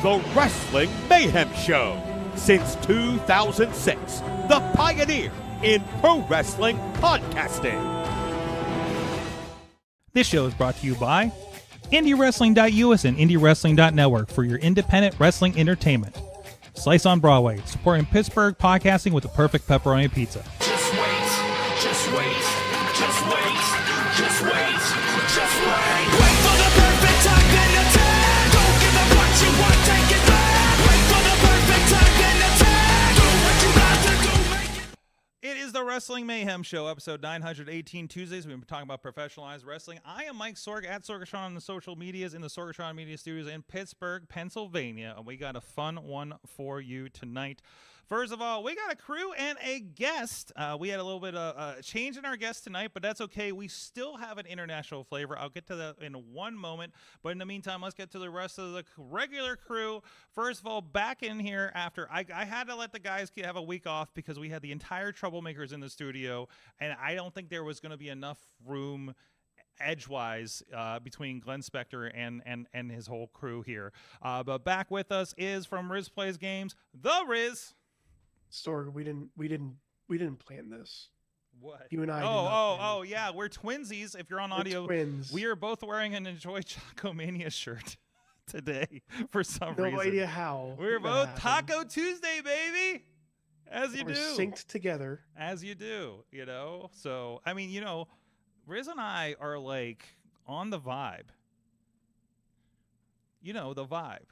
the Wrestling Mayhem Show. Since 2006, the pioneer in pro wrestling podcasting. This show is brought to you by IndieWrestling.us and IndieWrestling.network for your independent wrestling entertainment. Slice on Broadway, supporting Pittsburgh podcasting with the perfect pepperoni pizza. Just wait, just wait, just wait, just wait, just wait. Wait for the perfect time, then attack. Don't give up what you want, take it back. Wait for the perfect time, then attack. Do what you got to do, make it. It is the Wrestling Mayhem Show, episode 918, Tuesdays. We've been talking about professionalized wrestling. I am Mike Sorg at Sorgatron on the social medias in the Sorgatron Media Studios in Pittsburgh, Pennsylvania. And we got a fun one for you tonight. First of all, we got a crew and a guest. We had a little bit of a change in our guest tonight, but that's okay. We still have an international flavor. I'll get to that in one moment. But in the meantime, let's get to the rest of the regular crew. First of all, back in here after I had to let the guys have a week off because we had the entire Troublemakers in the studio, and I don't think there was going to be enough room edgewise between Glenn Spector and his whole crew here. But back with us is from RizzPlayzGames, the Rizz. Sorg, we didn't plan this. What? You and I. Oh, yeah. We're twinsies. If you're on audio, twins. We are both wearing an Enjoy Chocomania shirt today for some no reason. No idea how. We're both Taco Tuesday, baby. As you We're do. Synced together. As you do, you know. So, I mean, you know, Rizz and I are like on the vibe. You know, the vibe.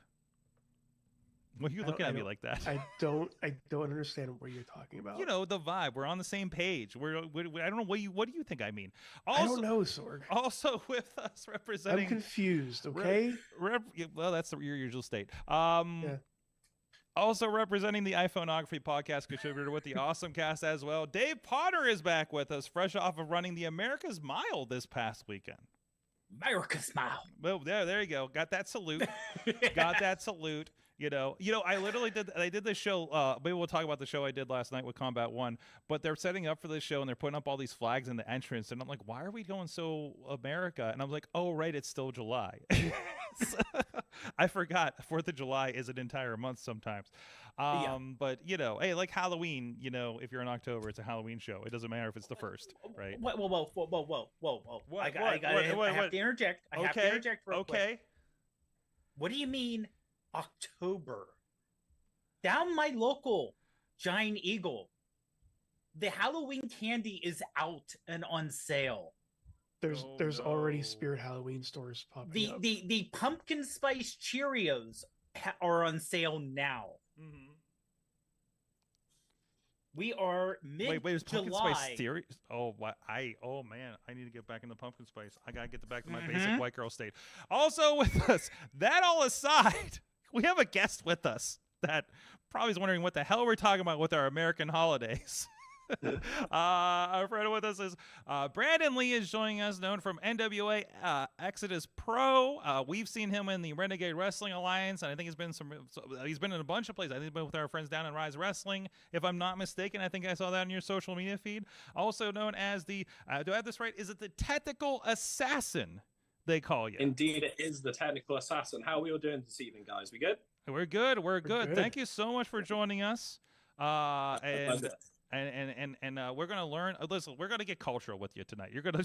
What are you looking at me like that? I don't understand what you're talking about. You know, the vibe. We're on the same page. I don't know what do you think I mean? Also, I don't know, Sorg. Also with us representing. I'm confused. Okay. Well, that's your usual state. Yeah. Also representing the iPhoneography podcast contributor with the Awesome Cast as well, Dave Potter is back with us, fresh off of running the America's Mile this past weekend. America's Mile. Well, there you go. Got that salute. Got that salute. You know, I literally did this show. Maybe we'll talk about the show I did last night with Combat One, but they're setting up for this show and they're putting up all these flags in the entrance. And I'm like, why are we going so America? And I'm like, oh, right. It's still July. I forgot 4th of July is an entire month sometimes. Yeah. But, you know, hey, like Halloween, you know, if you're in October, it's a Halloween show. It doesn't matter if it's the first, right? Whoa. What? I have to interject. I have to interject real quick. What do you mean October? Down my local Giant Eagle, the Halloween candy is out and on sale. There's already Spirit Halloween stores popping up. The pumpkin spice Cheerios are on sale now. Mm-hmm. We are mid-July. Wait, is pumpkin spice theory? Oh, what? Oh man, I need to get back into pumpkin spice. I gotta get back to my basic white girl state. Also with us, that all aside, we have a guest with us that probably is wondering what the hell we're talking about with our American holidays. Our friend with us is Brandon Lee is joining us, known from NWA Exodus Pro. We've seen him in the Renegade Wrestling Alliance, and I think he's been in a bunch of places. I think he's been with our friends down in Rise Wrestling, if I'm not mistaken. I think I saw that on your social media feed. Also known as the, do I have this right? Is it the Technical Assassin they call you? Indeed, it is the Technical Assassin. How are we all doing this evening, guys? We good? We're good. We're good. Thank you so much for joining us. And we're gonna learn. Listen, we're gonna get cultural with you tonight. You're gonna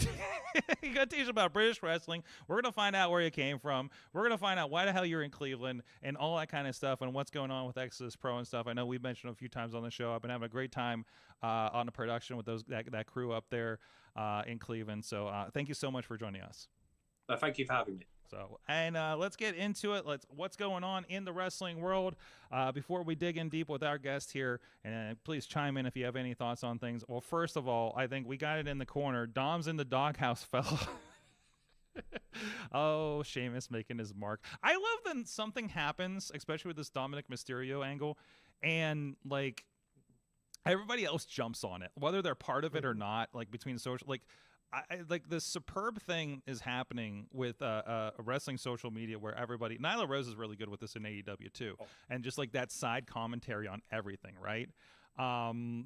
teach about British wrestling. We're gonna find out where you came from. We're gonna find out why the hell you're in Cleveland and all that kind of stuff, and what's going on with Exodus Pro and stuff. I know we've mentioned a few times on the show. I've been having a great time on the production with that crew up there in Cleveland. So thank you so much for joining us. Thank you for having me. So, and let's get into it. What's going on in the wrestling world before we dig in deep with our guest here. And please chime in if you have any thoughts on things. Well, first of all, I think we got it in the corner. Dom's in the doghouse, fella. Oh, Sheamus making his mark. I love that something happens, especially with this Dominic Mysterio angle, and like everybody else jumps on it, whether they're part of it or not. Like between social, like like this superb thing is happening with wrestling social media where everybody, Nyla Rose is really good with this in AEW too. And just like that side commentary on everything. Right.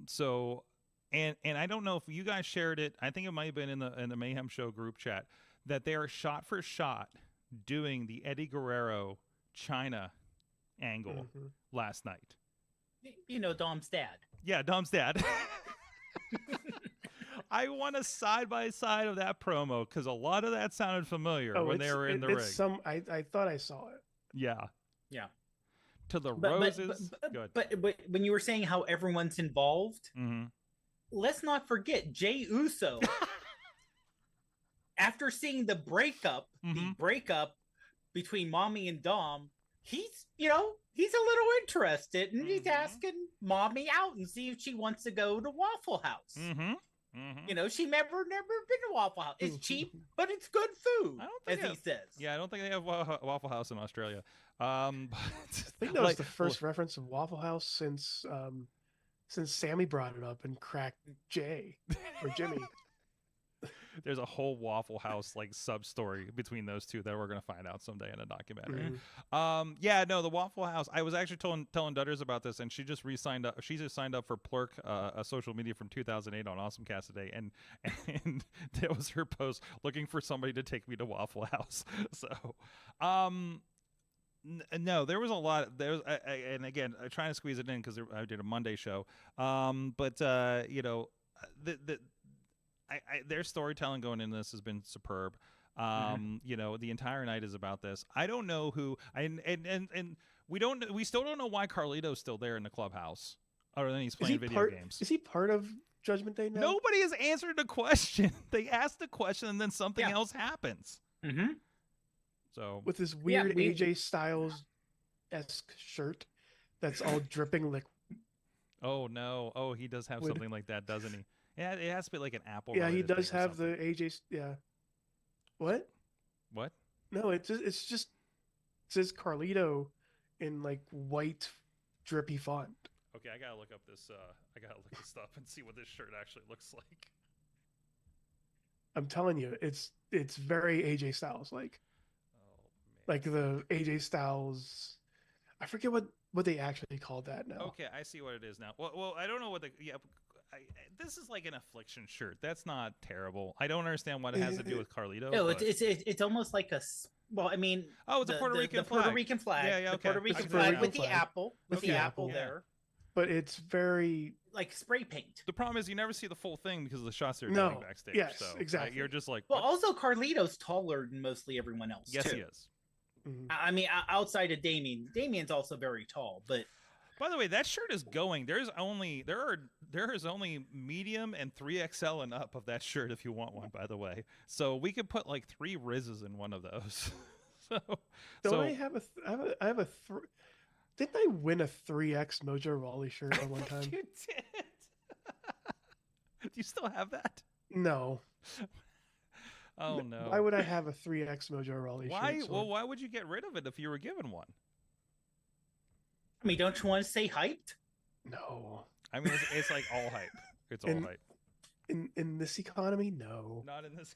So, and I don't know if you guys shared it. I think it might've been in the Mayhem Show group chat that they are shot for shot doing the Eddie Guerrero China angle last night. You know, Dom's dad. Yeah, Dom's dad. I want a side-by-side of that promo because a lot of that sounded familiar when they were in the ring. I thought I saw it. Yeah. Yeah. To the roses. But when you were saying how everyone's involved, let's not forget Jey Uso. After seeing the breakup between Mommy and Dom, he's a little interested, and he's asking Mommy out and see if she wants to go to Waffle House. You know, she never been to Waffle House. It's cheap, but it's good food, as he says. Yeah, I don't think they have Waffle House in Australia. I think that was the first reference of Waffle House since Sammy brought it up and cracked Jay or Jimmy. There's a whole Waffle House like sub story between those two that we're gonna find out someday in a documentary. Yeah, no, the Waffle House. I was actually telling Dutters about this, and she just signed up. She just signed up for Plurk, a social media from 2008 on AwesomeCast today, and that was her post looking for somebody to take me to Waffle House. So, no, there was a lot. And again, I'm trying to squeeze it in because I did a Monday show. But you know, their storytelling going into this has been superb. You know, the entire night is about this. I don't know who, and we still don't know why Carlito's still there in the clubhouse, other than he's playing video games. Is he part of Judgment Day now? Nobody has answered the question. They asked the question, and then something else happens. So with this weird AJ Styles-esque shirt that's all dripping liquid. Oh no! Oh, he does have something like that, doesn't he? Yeah, it has to be like an Apple. Yeah, he does have the AJ. Yeah. What? What? No, it says Carlito in like white drippy font. Okay, I gotta look up this. I gotta look this up and see what this shirt actually looks like. I'm telling you, it's very AJ Styles like. Oh man. Like the AJ Styles. I forget what they actually call that now. Okay, I see what it is now. Well, I don't know what the this is like an affliction shirt. That's not terrible. I don't understand what it has to do with Carlito. No, it's almost like a. Well, I mean, it's a Puerto Rican flag. Puerto Rican flag. Yeah, okay. The Puerto Rican flag with the apple, there. But it's very like spray paint. The problem is you never see the full thing because of the shots they're doing backstage. Yes, so, exactly. You're just like. Well, also Carlito's taller than mostly everyone else. Yes, too. he is. I mean, outside of Damien, Damien's also very tall, but. By the way, that shirt is going. There is only medium and 3XL and up of that shirt if you want one. By the way, so we could put like 3 Rizzes in one of those. I have a didn't I win a 3X Mojo Rawley shirt at one time? You did. Do you still have that? No. Oh no. Why would I have a 3X Mojo Rawley shirt? Well, why would you get rid of it if you were given one? I mean, don't you want to stay hyped? No. I mean, it's like all hype. It's all hype. In this economy, no. Not in this.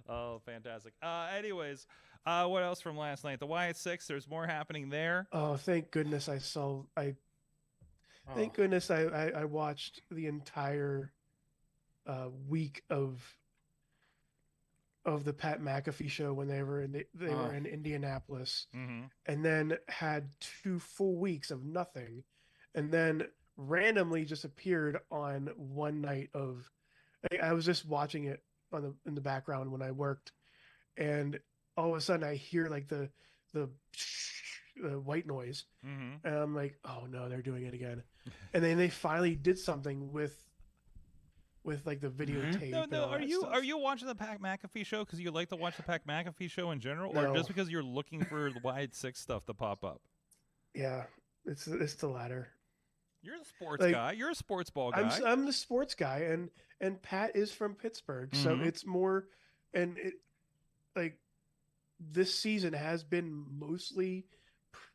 Oh, fantastic. Anyways, what else from last night? The Wyatt Six. There's more happening there. Oh, thank goodness I saw. Thank goodness I watched the entire week of the Pat McAfee show when they were in Indianapolis, and then had 2 full weeks of nothing, and then randomly just appeared on one night of. I was just watching it in the background when I worked, and all of a sudden I hear like the white noise, and I'm like, oh no, they're doing it again, and then they finally did something with like the videotape. No. Are you watching the Pat McAfee show because you like to watch the Pat McAfee show in general, or just because you're looking for the Wyatt Six stuff to pop up? Yeah, it's the latter. You're the sports guy. You're a sports ball guy. I'm the sports guy, and Pat is from Pittsburgh, so it's more, and it like this season has been mostly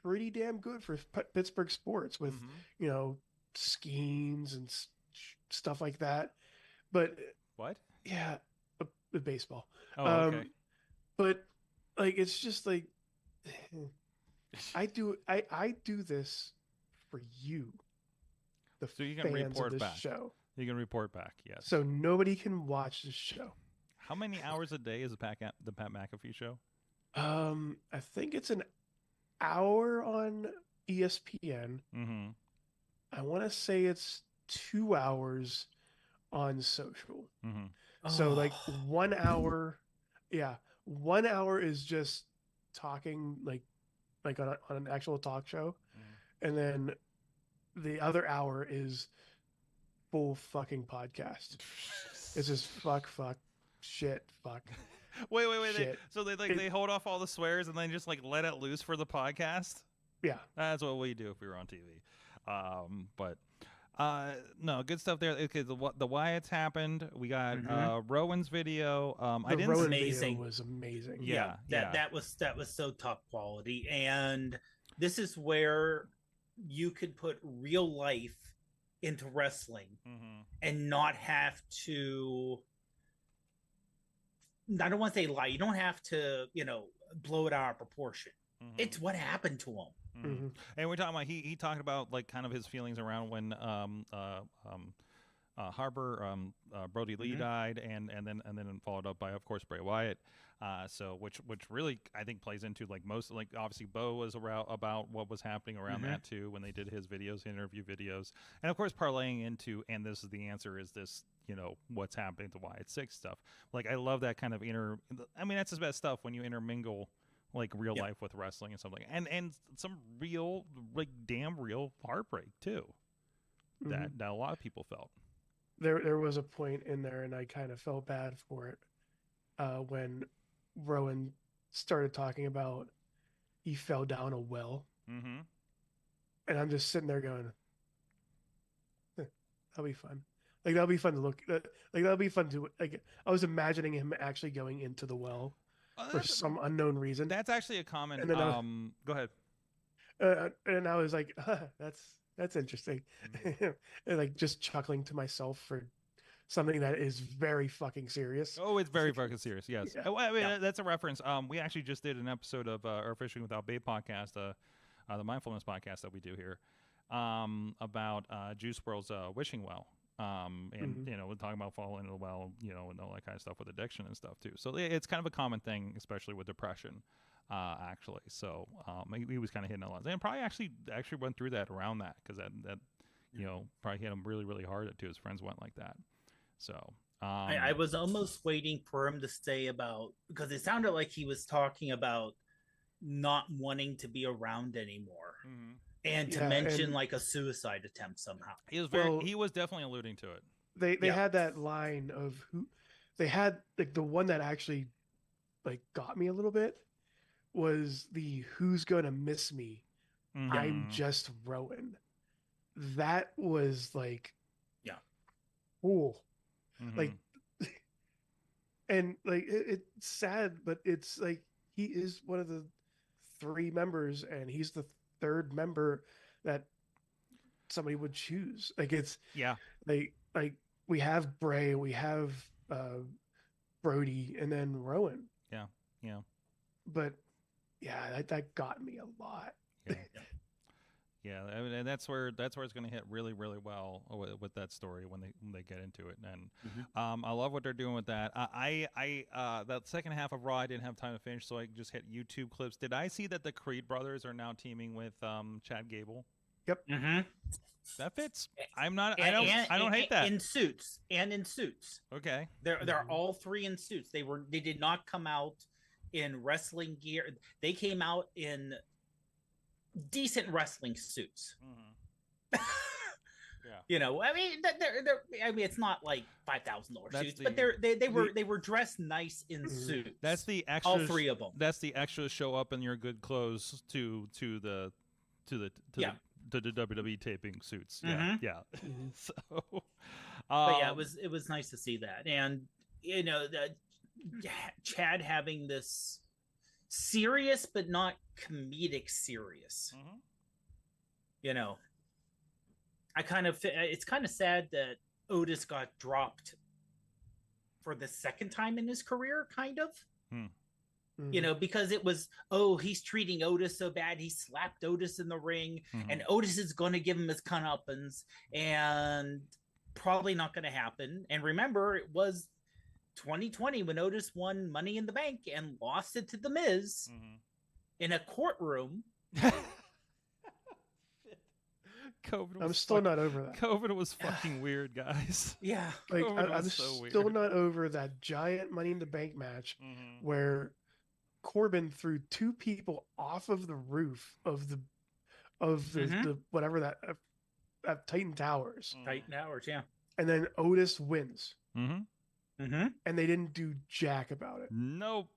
pretty damn good for Pittsburgh sports with Skeens and stuff like that. But what? Yeah, with baseball. Oh, okay. But like it's just like I do this for you. So you can fans report of this back. show. You can report back, yes. So nobody can watch this show. How many hours a day is the Pat McAfee show? I think it's hour on ESPN. Mm-hmm. I want to say it's 2 hours on social. Mm-hmm. So like 1 hour, yeah, 1 hour is just talking like on an actual talk show, and then the other hour is full fucking podcast. It's just fuck, shit, fuck. Wait. Shit. They hold off all the swears and then just like let it loose for the podcast. Yeah, That's what we do if we were on TV. But no, good stuff there. Okay, the Wyatts happened. We got Rowan's video. I didn't. Rowan amazing. Video was amazing. Yeah, that was so top quality, and this is where you could put real life into wrestling and not have to. I don't want to say lie. You don't have to, blow it out of proportion. It's what happened to him. And we're talking about he talked about like kind of his feelings around when Harbor Brody Lee died, and then followed up by, of course, Bray Wyatt. So which really I think plays into like most, like obviously Bo was about what was happening around that too when they did his videos, interview videos, and of course parlaying into, and this is the answer, is this what's happening to Wyatt 6 stuff. Like I love that kind of that's the best stuff when you intermingle like real life with wrestling and something, and some real, like damn real heartbreak too that a lot of people felt. There was a point in there, and I kind of felt bad for it when Rowan started talking about he fell down a well, and I'm just sitting there going, "That'll be fun." Like that'll be fun to look. Like that'll be fun to like. I was imagining him actually going into the well for some unknown reason. That's actually a common. And then go ahead. And I was like, that's interesting, and like just chuckling to myself for something that is very fucking serious. Oh, it's very fucking serious. Yes. Yeah. I mean, that's a reference. We actually just did an episode of our Fishing Without Bait podcast, the mindfulness podcast that we do here, about Juice WRLD's Wishing Well. And we're talking about falling into the well, and all that kind of stuff with addiction and stuff too. So it's kind of a common thing, especially with depression, actually. So he was kind of hitting a lot, and probably actually went through that around that, because that probably hit him really, really hard too. His friends went like that. So I was almost waiting for him to say about, because it sounded like he was talking about not wanting to be around anymore. And to mention like a suicide attempt somehow. He was definitely alluding to it. They had that line of who they had, like the one that actually like got me a little bit was the "Who's gonna miss me? I'm just Rowan." That was like, cool. Like, and like it's sad, but it's like he is one of the 3 members, and he's the 3rd member that somebody would choose. Like it's like we have Bray, we have Brody, and then Rowan. But that got me a lot. Yeah, I mean, and that's where it's going to hit really, really well with that story when they get into it. And I love what they're doing with that. I that second half of Raw I didn't have time to finish, so I just hit YouTube clips. Did I see that the Creed brothers are now teaming with Chad Gable? Yep. That fits. I don't hate that. In suits. Okay. They're all 3 in suits. They did not come out in wrestling gear. They came out in decent wrestling suits. I mean, it's not like $5,000 suits, but they were dressed nice in suits. That's the extra. All 3 of them. That's the extra show up in your good clothes to the WWE taping suits. Yeah. So, but yeah, it was nice to see that, and Chad having this serious but not comedic serious. It's kind of sad that Otis got dropped for the 2nd time in his career, kind of. Because it was, he's treating Otis so bad, he slapped Otis in the ring, and Otis is going to give him his comeuppance, and probably not going to happen. And remember, it was 2020 when Otis won Money in the Bank and lost it to The Miz in a courtroom I'm still not over that. COVID was fucking weird, guys. Yeah. Like so I'm still weird. not over that giant Money in the Bank match where Corbin threw two people off of the roof of the whatever that at Titan Towers. Titan Towers, yeah. And then Otis wins. Mm-hmm. And they didn't do jack about it. Nope.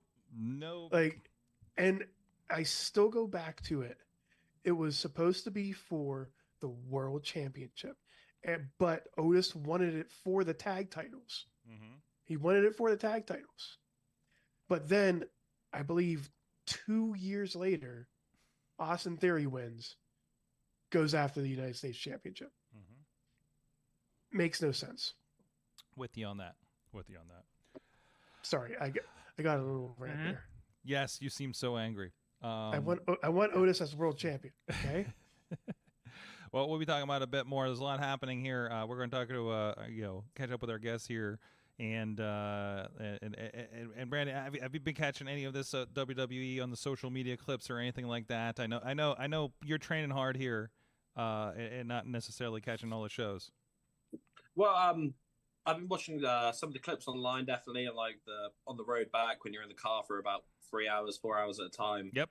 Like, and I still go back to it. It was supposed to be for the World Championship, but Otis wanted it for the tag titles. He wanted it for the tag titles. But then, I believe 2 years later, Austin Theory wins, goes after the United States Championship. Makes no sense. With you on that. Sorry, I got a little rant there. Yes, you seem so angry. I want Otis as world champion. Okay. Well, we'll be talking about it a bit more. There's a lot happening here. We're going to talk to catch up with our guests here, and Brandon, have you been catching any of this WWE on the social media clips or anything like that? I know you're training hard here, and not necessarily catching all the shows. Well, I've been watching some of the clips online, definitely, and like on the road back when you're in the car for about 3 hours, 4 hours at a time. Yep.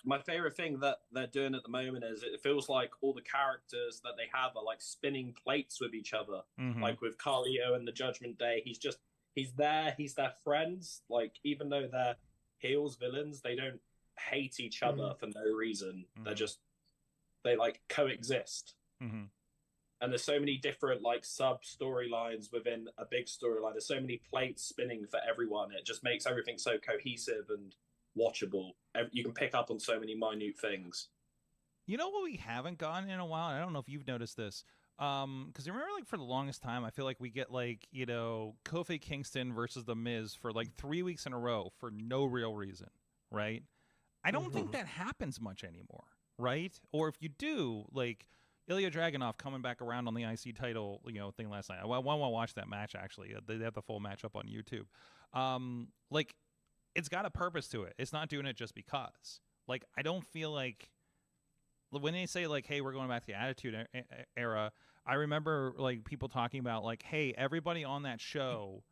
My favorite thing that they're doing at the moment is it feels like all the characters that they have are like spinning plates with each other. Like with Carlito and the Judgment Day, he's there, he's their friends. Like even though they're heels, villains, they don't hate each other for no reason. They like coexist. And there's so many different like sub storylines within a big storyline. There's so many plates spinning for everyone. It just makes everything so cohesive and watchable. You can pick up on so many minute things. You know what we haven't gotten in a while? I don't know if you've noticed this. Because remember, like for the longest time, I feel like we get like Kofi Kingston versus The Miz for like 3 weeks in a row for no real reason, right? I don't think that happens much anymore, right? Or if you do, like Ilya Dragunov coming back around on the IC title, thing last night. I want to watch that match actually. They have the full match up on YouTube. Like it's got a purpose to it. It's not doing it just because. Like I don't feel like when they say like, hey, we're going back to the Attitude Era, I remember like people talking about like, hey, everybody on that show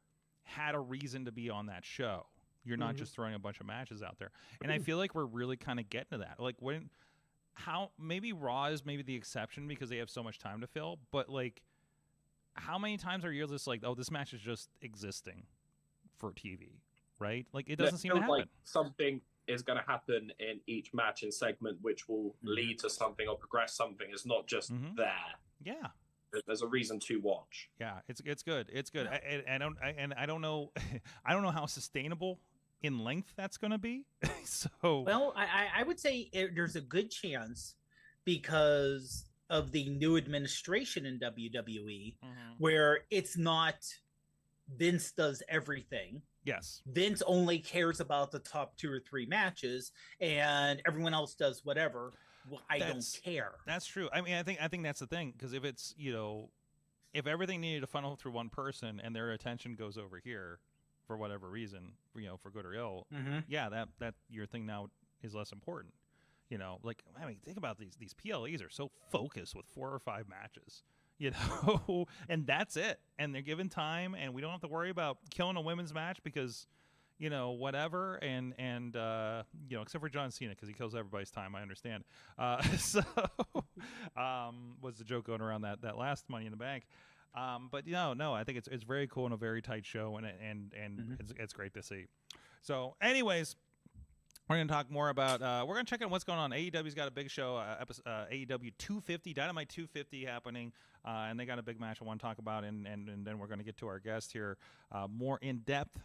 had a reason to be on that show. You're not just throwing a bunch of matches out there. And I feel like we're really kind of getting to that. Like maybe Raw is maybe the exception because they have so much time to fill, but like how many times are you just like, oh, this match is just existing for TV, right? Like it doesn't seem to happen. Like something is going to happen in each match and segment which will lead to something or progress something. It's not just there. Yeah. There's a reason to watch. Yeah, it's good. It's good. Yeah. I don't know I don't know how sustainable in length that's going to be. Well, I would say there's a good chance because of the new administration in WWE where it's not Vince does everything. Yes. Vince only cares about the top 2 or 3 matches and everyone else does whatever. Well, I don't care. That's true. I mean, I think that's the thing, because if it's, if everything needed to funnel through one person and their attention goes over here for whatever reason, for good or ill, yeah, that your thing now is less important. Like, I mean, think about these PLEs are so focused with 4 or 5 matches, and that's it. And they're given time, and we don't have to worry about killing a women's match because, whatever. And except for John Cena, because he kills everybody's time. I understand. Was the joke going around that last Money in the Bank. But no, I think it's very cool and a very tight show, and it's great to see. So, anyways, we're going to talk more about. We're going to check out what's going on. AEW's got a big show, AEW 250, Dynamite 250 happening, and they got a big match I want to talk about, and then we're going to get to our guest here more in depth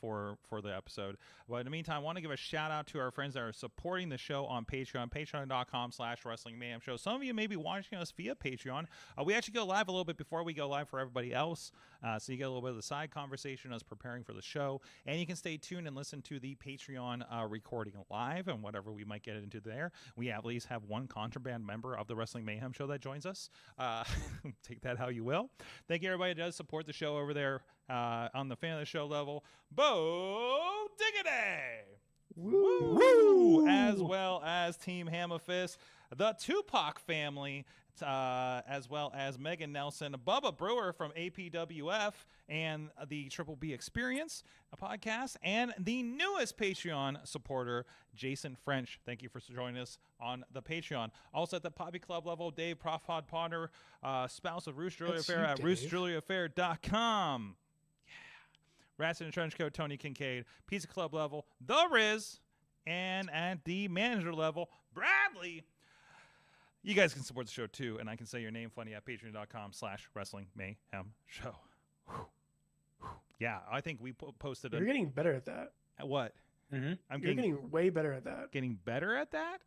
for the episode. But in the meantime, I want to give a shout out to our friends that are supporting the show on Patreon, patreon.com/Wrestling Mayhem Show. Some of you may be watching us via Patreon. We actually go live a little bit before we go live for everybody else, so you get a little bit of the side conversation as preparing for the show, and you can stay tuned and listen to the Patreon recording live and whatever we might get into there. We at least have one contraband member of the Wrestling Mayhem Show that joins us. Take that how you will. Thank you, everybody that does support the show over there on the fan of the show level. Bo Diggity! Woo! As well as Team Hammerfist, the Tupac family, as well as Megan Nelson, Bubba Brewer from APWF, and the Triple B Experience podcast, and the newest Patreon supporter, Jason French. Thank you for joining us on the Patreon. Also at the Poppy Club level, Dave Profod Potter, spouse of Ruth Julia Affair at RuthJuliaAffair.com. Rats in a Trench Coat, Tony Kincaid. Pizza Club level, The Rizz. And at the manager level, Bradley. You guys can support the show too, and I can say your name funny at patreon.com/Wrestling Mayhem Show. Yeah, I think we posted You're getting better at that. At what? Mm-hmm. I'm getting way better at that. Getting better at that?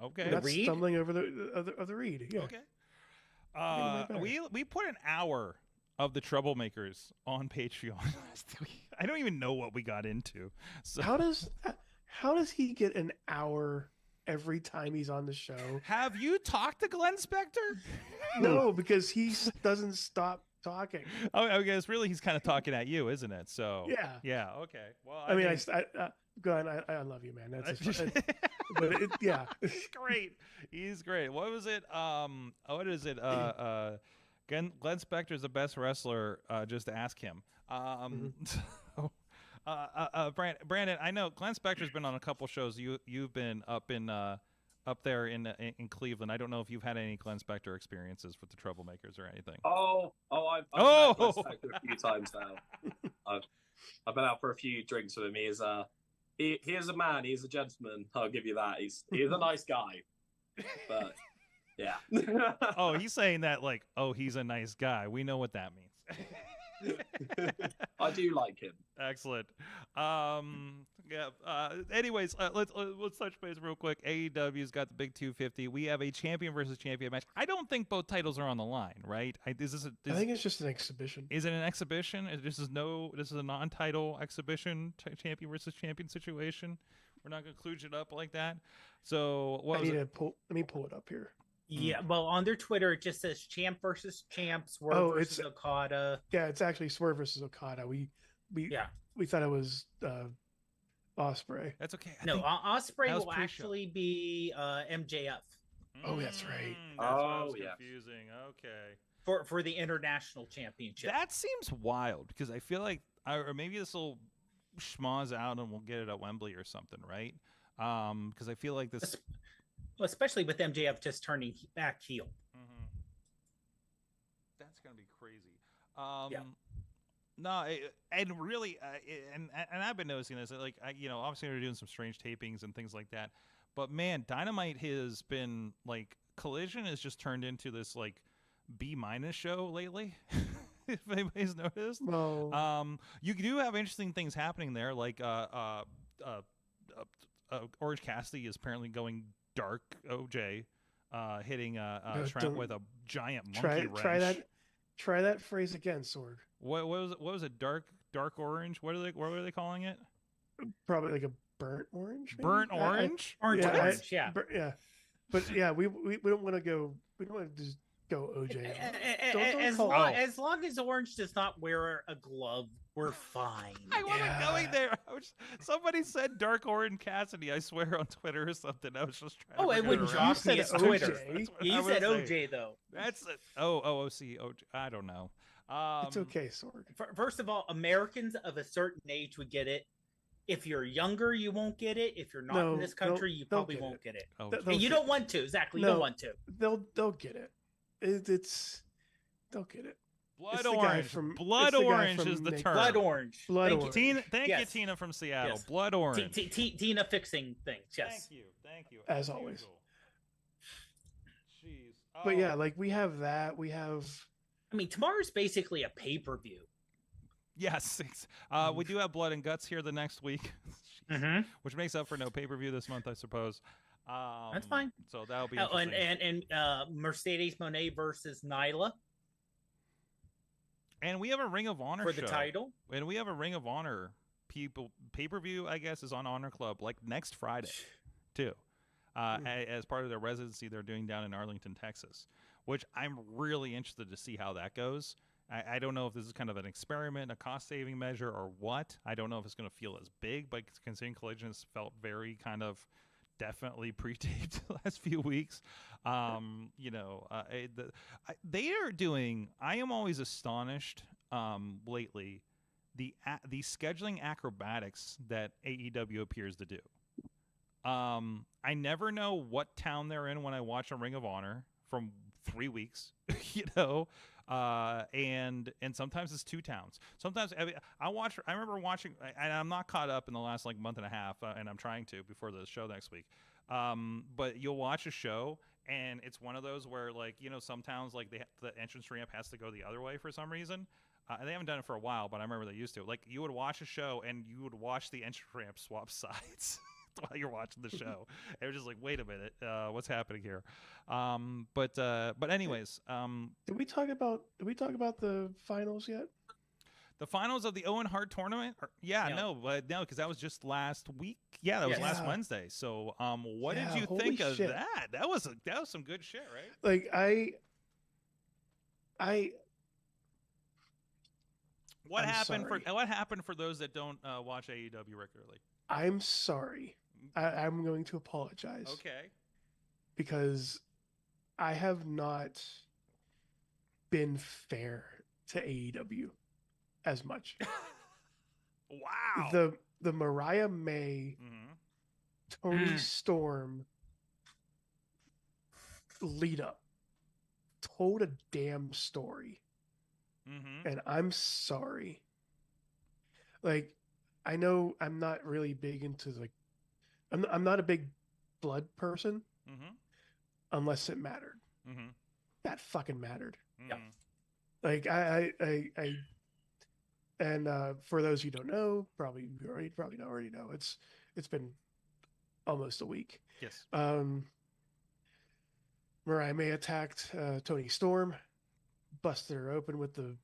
Okay. Not stumbling over the read. Yeah. Okay. We put an hour of the Troublemakers on Patreon last week. I don't even know what we got into. So how does he get an hour every time he's on the show? Have you talked to Glenn Spector? No, because he doesn't stop talking. Oh, I guess really he's kind of talking at you, isn't it? So yeah, okay. Well, I mean, Glenn, I love you, man. That's just, but yeah, great. He's great. What was it? What is it? Glenn Spector's the best wrestler. Just ask him. So, Brandon, I know Glenn Spector's been on a couple shows. You've been up there in Cleveland. I don't know if you've had any Glenn Spector experiences with the Troublemakers or anything. I've met Glenn Spector a few times now. I've been out for a few drinks with him. He is a man. He's a gentleman. I'll give you that. He's a nice guy. But yeah. Oh, he's saying that like, oh, he's a nice guy. We know what that means. I do like him. Excellent. Anyways, let's touch base real quick. AEW's got the big 250. We have a champion versus champion match. I don't think both titles are on the line, right? I think it's just an exhibition. Is it an exhibition? This is a non-title exhibition, champion versus champion situation. We're not gonna kludge it up like that. So let me pull it up here. Yeah, well, on their Twitter, it just says champ versus champ, Swerve versus Okada. Yeah, it's actually Swerve versus Okada. We thought it was Ospreay. That's okay. Ospreay will actually be MJF. Oh, that's right. That's confusing. Okay. For the international championship. That seems wild because I feel like, or maybe this will schmoz out and we'll get it at Wembley or something, right? Because I feel like this. Well, especially with MJF just turning back heel. Mm-hmm. That's gonna be crazy. No, and really, and I've been noticing this. Like, obviously they're doing some strange tapings and things like that. But man, Dynamite has been like Collision has just turned into this like B- show lately. If anybody's noticed, well, you do have interesting things happening there. Like, Orange Cassidy is apparently going dark. OJ, hitting Trent with a giant monkey wrench. Try that phrase again, Sorg. What was it? Dark orange? What were they calling it? Probably like a burnt orange. Maybe? Burnt orange? Orange, yeah. Yeah. But yeah, we don't want to go. We don't want to just go OJ. As long as Orange does not wear a glove, we're fine. I wasn't going there. Somebody said Dark Orange Cassidy, I swear, on Twitter or something. I was just trying to it wouldn't drop me as Twitter. You said OJ, though. That's it. OC. I don't know. It's okay, Sorg. First of all, Americans of a certain age would get it. If you're younger, you won't get it. If you're not in this country, you probably won't get it. And you don't want to. Exactly. You don't want to. They'll get it. They'll get it. Blood orange. Blood orange is the term. Blood orange. Thank you, Tina from Seattle. Yes. Blood orange. Tina fixing things. Yes. Thank you. As always. Jeez. But yeah, like we have that. We have. I mean, tomorrow's basically a pay-per-view. Yes. We do have Blood and Guts here the next week, which makes up for no pay-per-view this month, I suppose. That's fine. So that'll be interesting. And Mercedes Moné versus Nyla. And we have a Ring of Honor for the title. And we have a Ring of Honor pay-per-view, I guess, is on Honor Club like next Friday, too, as part of their residency they're doing down in Arlington, Texas, which I'm really interested to see how that goes. I don't know if this is kind of an experiment, a cost-saving measure, or what. I don't know if it's going to feel as big, but considering Collision has felt very kind of definitely pre-taped the last few weeks. They are doing. I am always astonished lately the scheduling acrobatics that AEW appears to do. I never know what town they're in when I watch a Ring of Honor from 3 weeks, and sometimes it's 2 towns. Sometimes I remember watching, and I'm not caught up in the last like month and a half, and I'm trying to before the show next week. But you'll watch a show, and it's one of those where like some towns like the entrance ramp has to go the other way for some reason. They haven't done it for a while, but I remember they used to. Like you would watch a show, and you would watch the entrance ramp swap sides. While you're watching the show, it was just like, wait a minute, what's happening here? But anyways, did we talk about the finals yet? The finals of the Owen Hart tournament? No, because that was just last week. Yeah, that was last Wednesday. So, what did you think of that? That was some good shit, right? Like What happened for those that don't watch AEW regularly? I'm sorry. I'm going to apologize. Okay. Because I have not been fair to AEW as much. Wow. The Mariah May, Tony Storm lead up told a damn story. And I'm sorry. Like, I know I'm not really big into like, I'm not a big blood person unless it mattered. That fucking mattered. Yeah. Like and for those who don't know, probably already know, it's been almost a week. Yes. Mariah May attacked Tony Storm, busted her open with the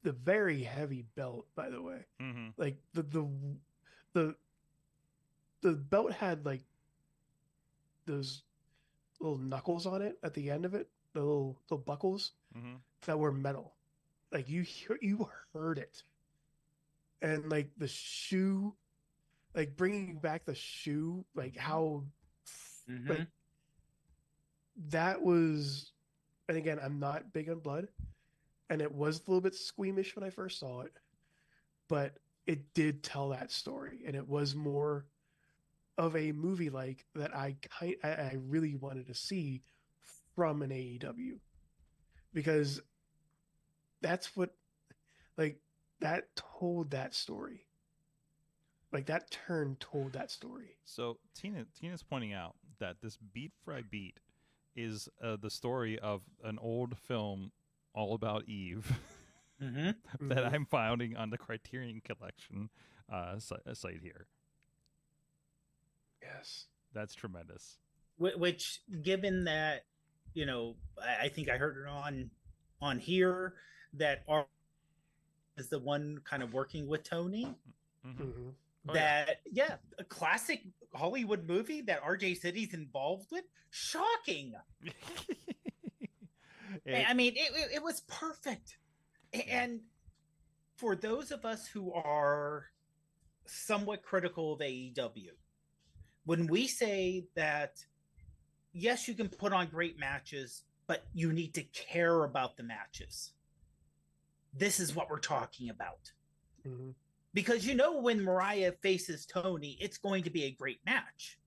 very heavy belt, by the way. Like the belt had like those little knuckles on it at the end of it, the little buckles that were metal. Like you heard it, and like the shoe, like bringing back the shoe, like how, like that was. And again, I'm not big on blood, and it was a little bit squeamish when I first saw it, but it did tell that story, and it was more of a movie like that I really wanted to see from an AEW, because that's what, like, that told that story. Like that turn told that story. So Tina's pointing out that this beat for beat is the story of an old film all about Eve that I'm finding on the Criterion Collection site here. Yes. That's tremendous. Which, given that, I think I heard it on here that R is the one kind of working with Tony. A classic Hollywood movie that RJ City's involved with. Shocking. I mean, it was perfect. And for those of us who are somewhat critical of AEW, when we say that, yes, you can put on great matches, but you need to care about the matches. This is what we're talking about. Because when Mariah faces Tony, it's going to be a great match.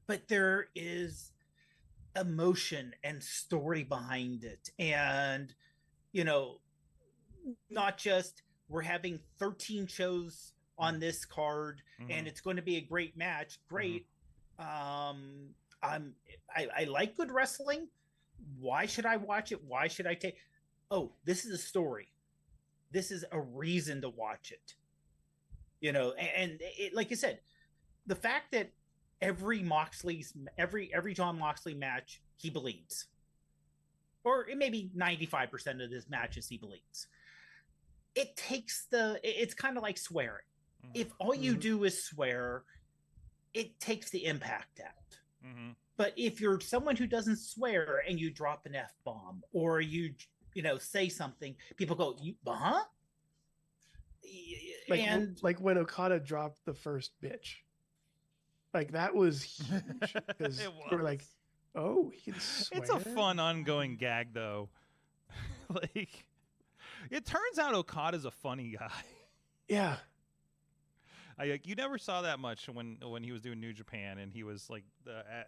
But there is emotion and story behind it. And, not just we're having 13 shows on this card and it's going to be a great match. Great. I like good wrestling. Why should I watch it? Why should I take? Oh, this is a story. This is a reason to watch it. And it, like you said, the fact that every John Moxley match he bleeds, or maybe 95% of his matches he bleeds. It takes it's kind of like swearing. If all you do is swear, it takes the impact out. But if you're someone who doesn't swear and you drop an F-bomb, or you say something, people go, "You, huh?" Like when Okada dropped the first bitch, like that was huge because we're like, oh, he can swear. It's a fun ongoing gag though. Like, it turns out Okada's a funny guy. Yeah. You never saw that much when he was doing New Japan, and he was like,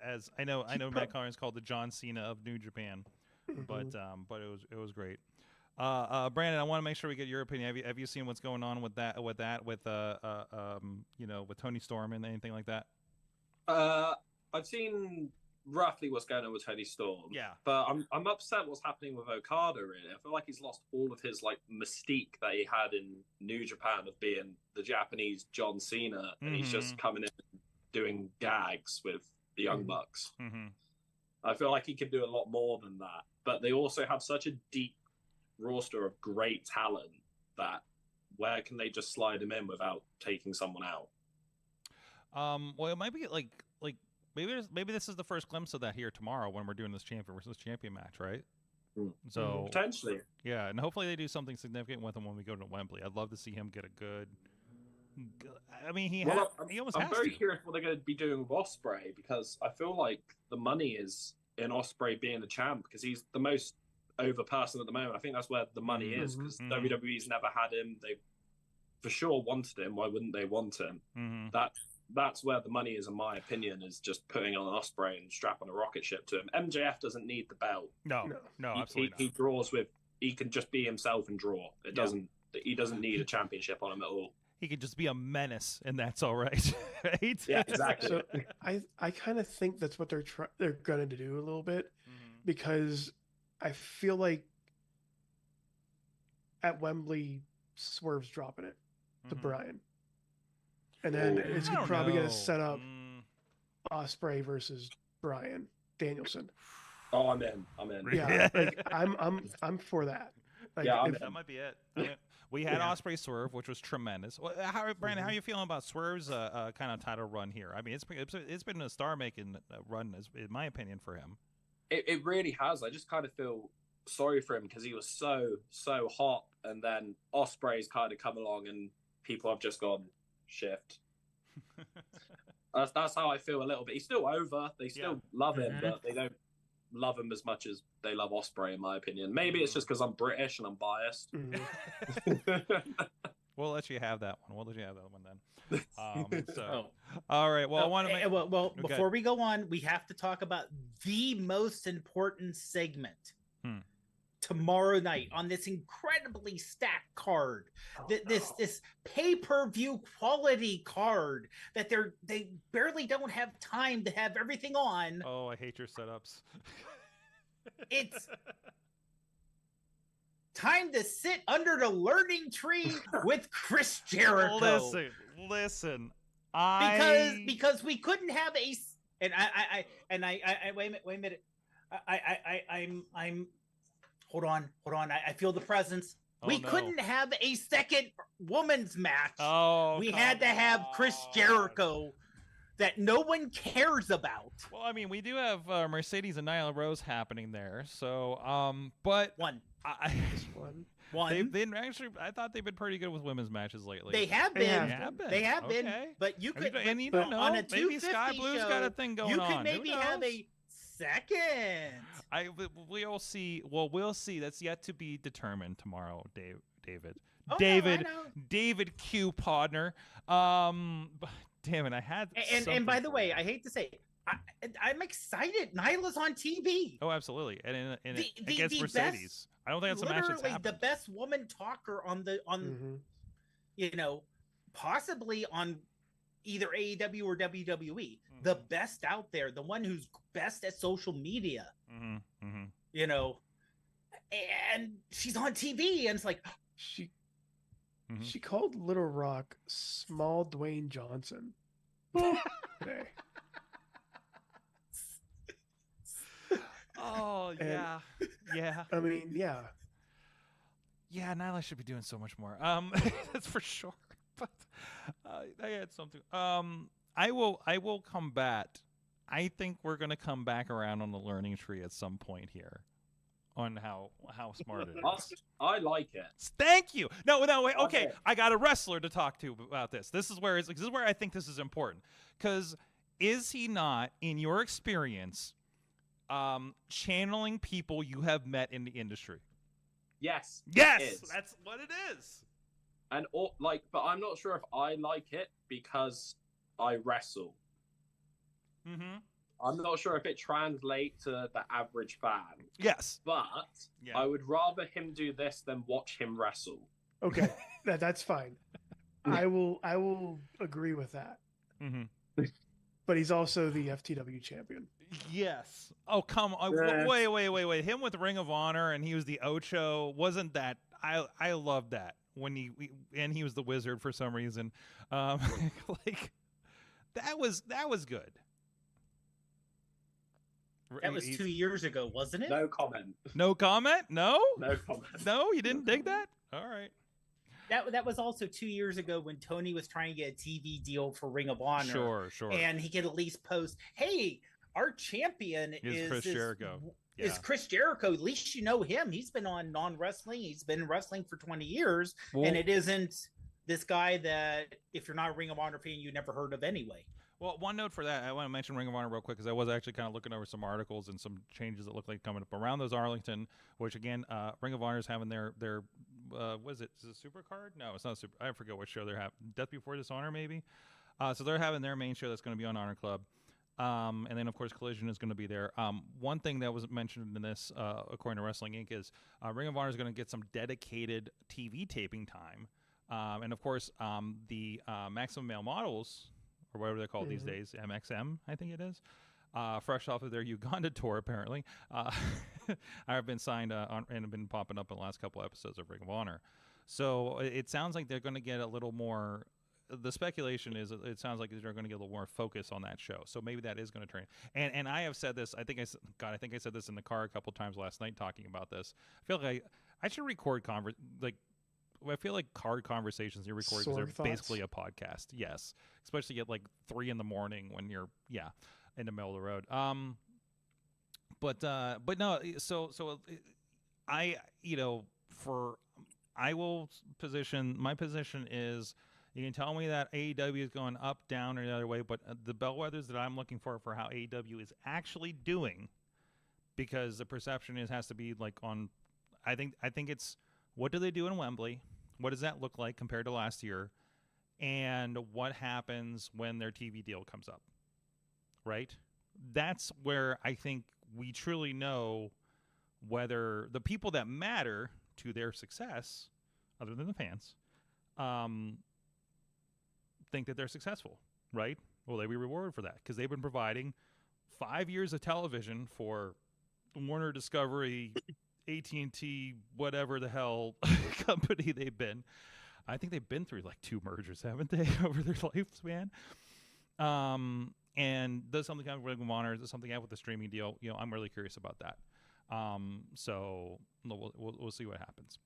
as I know Matt Collins called the John Cena of New Japan, but it was great. Brandon, I want to make sure we get your opinion. Have you seen what's going on with Tony Storm and anything like that? I've seen roughly what's going on with Tony Storm. Yeah, but I'm upset what's happening with Okada. Really, I feel like he's lost all of his like mystique that he had in New Japan of being the Japanese John Cena, and he's just coming in and doing gags with the Young Bucks. I feel like he could do a lot more than that, but they also have such a deep roster of great talent that where can they just slide him in without taking someone out? Well, it might be like maybe this is the first glimpse of that here tomorrow when we're doing this champion versus champion match, right? So potentially, yeah, and hopefully they do something significant with him when we go to Wembley. I'd love to see him get a good. I mean, he almost. I'm very curious what they're going to be doing with Ospreay, because I feel like the money is in Ospreay being the champ, because he's the most over person at the moment. I think that's where the money is, because WWE's never had him. They for sure wanted him. Why wouldn't they want him? That's where the money is, in my opinion, is just putting on an Ospreay and strapping a rocket ship to him. MJF doesn't need the belt. No, absolutely not. He draws with. He can just be himself and draw. It doesn't. He doesn't need a championship on him at all. He could just be a menace, and that's all right. Right? Yeah, exactly. So I kind of think that's what they're going to do a little bit, because I feel like at Wembley, Swerve's dropping it to Bryan. And then it's probably going to set up Ospreay versus Bryan Danielson. Oh, I'm in. Yeah, like, I'm for that. Like, yeah, that might be it. I mean, we had Ospreay Swerve, which was tremendous. Well, Brandon, how are you feeling about Swerve's kind of title run here? I mean, it's been a star-making run, in my opinion, for him. It really has. I just kind of feel sorry for him because he was so hot, and then Ospreay's kind of come along, and people have just gone shift. That's how I feel a little bit. He's still over. They still love him, but they don't love him as much as they love Ospreay, in my opinion. Maybe it's just because I'm British and I'm biased. We'll let you have that one. We'll let you have that one then. All right. Well, I want to make... before we go on, we have to talk about the most important segment tomorrow night on this incredibly stacked card. This pay-per-view quality card that they barely don't have time to have everything on. Oh, I hate your setups. It's time to sit under the learning tree with Chris Jericho. Listen. Because we couldn't have a wait a minute. I'm hold on. I feel the presence. We couldn't have a second women's match. We had to have Chris Jericho that no one cares about. Well, I mean, we do have Mercedes and Nyla Rose happening there. So, but one. They've actually, I thought they've been pretty good with women's matches lately. They have been. But you could, and you don't know, on a maybe Sky Blue's got a thing going on. You could maybe have a second. We'll see. Well, we'll see. That's yet to be determined tomorrow, David. Oh, David. No, I know. David Q. Podner. Damn it! I had. And by the way, I hate to say, I'm excited. Nyla's on TV. Oh, absolutely, and against Mercedes. I don't think that's a match that's happened. The best woman talker possibly on either AEW or WWE. The best out there, the one who's best at social media. And she's on TV, and it's like she called Little Rock small Dwayne Johnson today. Oh, yeah. Yeah. I mean, yeah. Yeah, Nyla should be doing so much more. That's for sure. But I had something. I will combat. I think we're going to come back around on the learning tree at some point here. on how smart it is. I like it. Thank you. No, wait. Okay, I got a wrestler to talk to about this. This is where I think this is important, because is he not, in your experience, channeling people you have met in the industry? Yes. Yes, that's what it is. And but I'm not sure if I like it because I wrestle. Mm-hmm. I'm not sure if it translates to the average fan. Yes. But I would rather him do this than watch him wrestle. Okay, that's fine. I will agree with that. Mm-hmm. But he's also the FTW champion. Yes. Oh, come on. Wait. Him with Ring of Honor, and he was the Ocho. Wasn't that? I love that when he was the Wizard for some reason. Like that was good. That was 2 years ago, wasn't it? No comment. No comment? No? No comment. No, you didn't dig that? All right. That was also 2 years ago when Tony was trying to get a TV deal for Ring of Honor. Sure. And he could at least post, hey, our champion is Chris Jericho. Yeah. Is Chris Jericho. At least you know him. He's been on non-wrestling. He's been wrestling for 20 years. Well, and it isn't this guy that, if you're not a Ring of Honor fan, you never heard of anyway. Well, one note for that, I want to mention Ring of Honor real quick, because I was actually kind of looking over some articles and some changes that look like coming up around those Arlington, which again, Ring of Honor is having their what is it? Is it Super Card? No, it's not Super. I forget what show they're having. Death Before Dishonor, maybe. So they're having their main show that's going to be on Honor Club, and then of course Collision is going to be there. One thing that was mentioned in this, according to Wrestling Inc., is Ring of Honor is going to get some dedicated TV taping time, and of course the Maximum Male Models, or whatever they're called these days, MXM, I think it is, fresh off of their Uganda tour, apparently. I've been signed on and have been popping up in the last couple episodes of Ring of Honor. So it sounds like they're going to get a little more, the speculation is it sounds like they're going to get a little more focus on that show. So maybe that is going to turn. And I have said this, I think I said this in the car a couple times last night talking about this. I feel like I should record I feel like card conversations you record because they're basically a podcast. Yes. Especially at like 3 a.m. when you're, in the middle of the road. But no, my position is, you can tell me that AEW is going up, down, or the other way, but the bellwethers that I'm looking for how AEW is actually doing, because the perception has to be like on, I think it's, what do they do in Wembley? What does that look like compared to last year? And what happens when their TV deal comes up? Right? That's where I think we truly know whether the people that matter to their success, other than the fans, think that they're successful, right? Will they be rewarded for that? Because they've been providing 5 years of television for Warner Discovery, AT&T, whatever the hell company they've been. I think they've been through like 2 mergers, haven't they, over their lifespan? And does something happen with Ring of Honor? Does something happen with the streaming deal? I'm really curious about that. So we'll see what happens.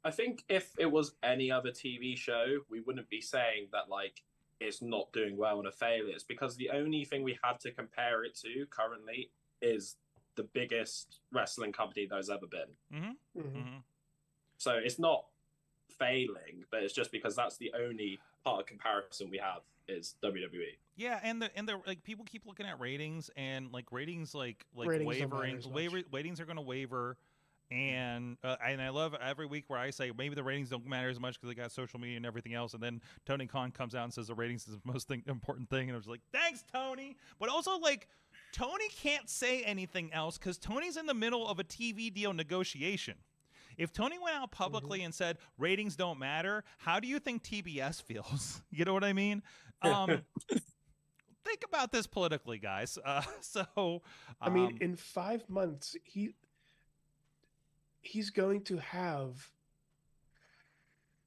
I think if it was any other TV show, we wouldn't be saying that like it's not doing well and a failure. It's because the only thing we have to compare it to currently is the biggest wrestling company there's ever been. Mm-hmm. Mm-hmm. So it's not failing, but it's just because that's the only part of comparison we have is WWE. Yeah, and the like people keep looking at ratings, and like ratings Ratings wavering. Ratings are going to waver, and I love every week where I say maybe the ratings don't matter as much because they got social media and everything else, and then Tony Khan comes out and says the ratings is the most important thing, and I was like, thanks, Tony. But also like, Tony can't say anything else because Tony's in the middle of a TV deal negotiation. If Tony went out publicly and said ratings don't matter, how do you think TBS feels? You know what I mean? Think about this politically, guys. I mean, in 5 months, he's going to have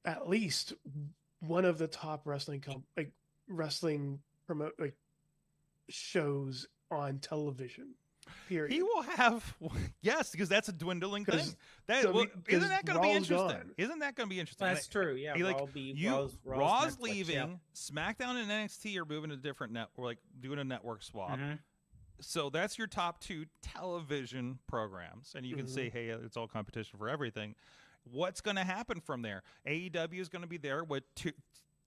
at least one of the top wrestling shows on television. Period. He will have, yes, because that's a dwindling thing. Isn't that going to be interesting? Gone. Isn't that going to be interesting? That's true. Yeah, Raw's leaving. Yeah. SmackDown and NXT are moving to different network, like doing a network swap. Mm-hmm. So that's your top 2 television programs, and you can say, hey, it's all competition for everything. What's going to happen from there? AEW is going to be there with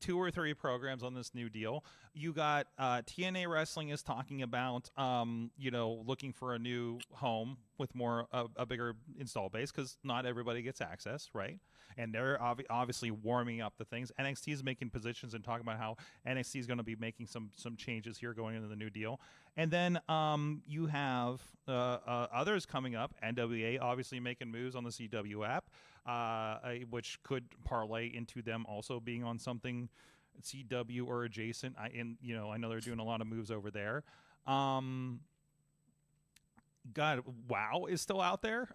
two or three programs on this new deal. You got TNA Wrestling is talking about, looking for a new home with more a bigger install base, because not everybody gets access, right? And they're obviously warming up the things. NXT is making positions and talking about how NXT is going to be making some changes here going into the new deal. And then you have others coming up. NWA obviously making moves on the CW app, which could parlay into them also being on something CW or adjacent. I know they're doing a lot of moves over there. God, WoW is still out there.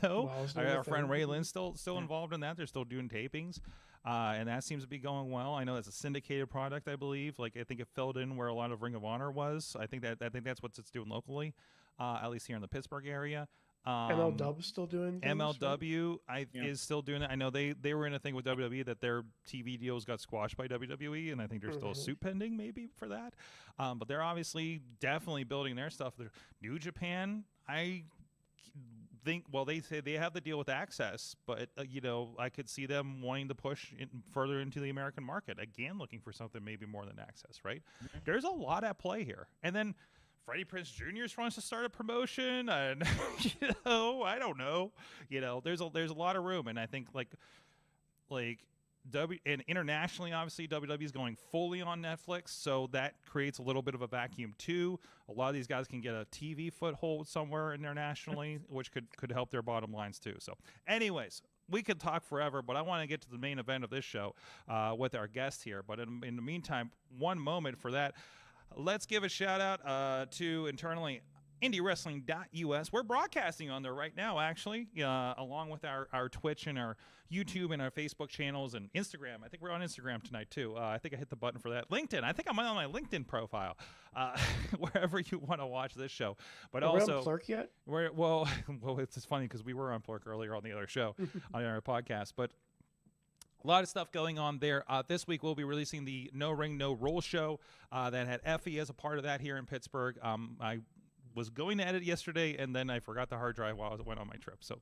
Our friend Ray Lynn's still involved in that. They're still doing tapings, and that seems to be going well. I know that's a syndicated product, I believe. Like, I think it filled in where a lot of Ring of Honor was. I think that's what it's doing locally, at least here in the Pittsburgh area. MLW's still doing things, MLW is still doing it. I know they were in a thing with WWE that their TV deals got squashed by WWE, and I think there's still a suit pending maybe for that. But they're obviously definitely building their stuff. New Japan, I think, well, they say they have the deal with Access, but I could see them wanting to push further into the American market, again looking for something maybe more than Access, right? There's a lot at play here. And then Freddie Prinze Jr. wants to start a promotion, and I don't know. There's a lot of room, and I think like and internationally, obviously WWE is going fully on Netflix, so that creates a little bit of a vacuum too. A lot of these guys can get a TV foothold somewhere internationally, which could help their bottom lines too. So, anyways, we could talk forever, but I want to get to the main event of this show with our guest here. But in the meantime, one moment for that. Let's give a shout out to internally IndieWrestling.us. We're broadcasting on there right now, actually, along with our Twitch and our YouTube and our Facebook channels and Instagram. I think we're on Instagram tonight, too. I think I hit the button for that. LinkedIn. I think I'm on my LinkedIn profile, wherever you want to watch this show. But Are also, we on Plurk yet? Well, it's funny because we were on Plurk earlier on the other show, on our podcast. But a lot of stuff going on there. This week, we'll be releasing the No Ring, No Roll show that had Effie as a part of that here in Pittsburgh. I was going to edit yesterday, and then I forgot the hard drive while I went on my trip. So,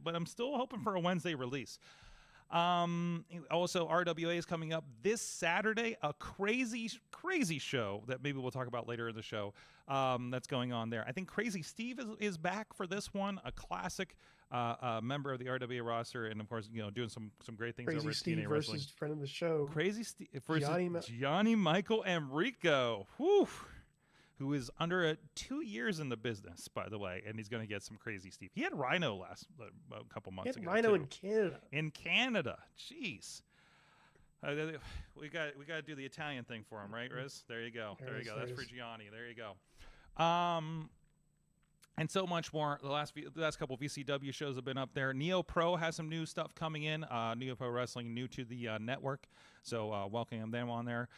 but I'm still hoping for a Wednesday release. Also, RWA is coming up this Saturday, a crazy show that maybe we'll talk about later in the show that's going on there. I think Crazy Steve is back for this one, a classic member of the RWA roster, and of course, doing some great things Crazy over at Steve TNA versus Wrestling. friend of the show, Crazy Steve versus Gianni Michael Enrico. Whew. Who is under 2 years in the business, by the way, and he's going to get some Crazy Steve. He had Rhino a couple months ago. Rhino too. in Canada. In Canada, jeez. We got to do the Italian thing for him, right, Rizz? There you go. There you go. That's for Gianni. There you go. And so much more. The last couple of VCW shows have been up there. Neo Pro has some new stuff coming in. Neo Pro Wrestling, new to the network, so welcome them on there.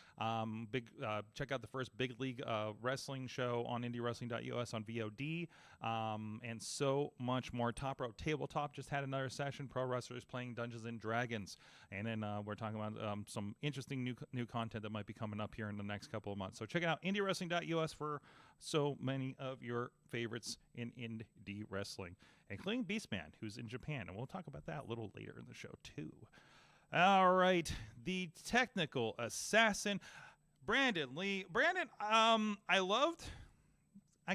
Check out the first Big League Wrestling show on IndieWrestling.us on VOD, and so much more. Top Rope Tabletop just had another session. Pro wrestlers playing Dungeons and Dragons, and then we're talking about some interesting new content that might be coming up here in the next couple of months. So check out IndieWrestling.us for so many of your favorites in indie wrestling, including Beastman, who's in Japan, and we'll talk about that a little later in the show too. All right, the technical assassin, Brandon Lee. Brandon, I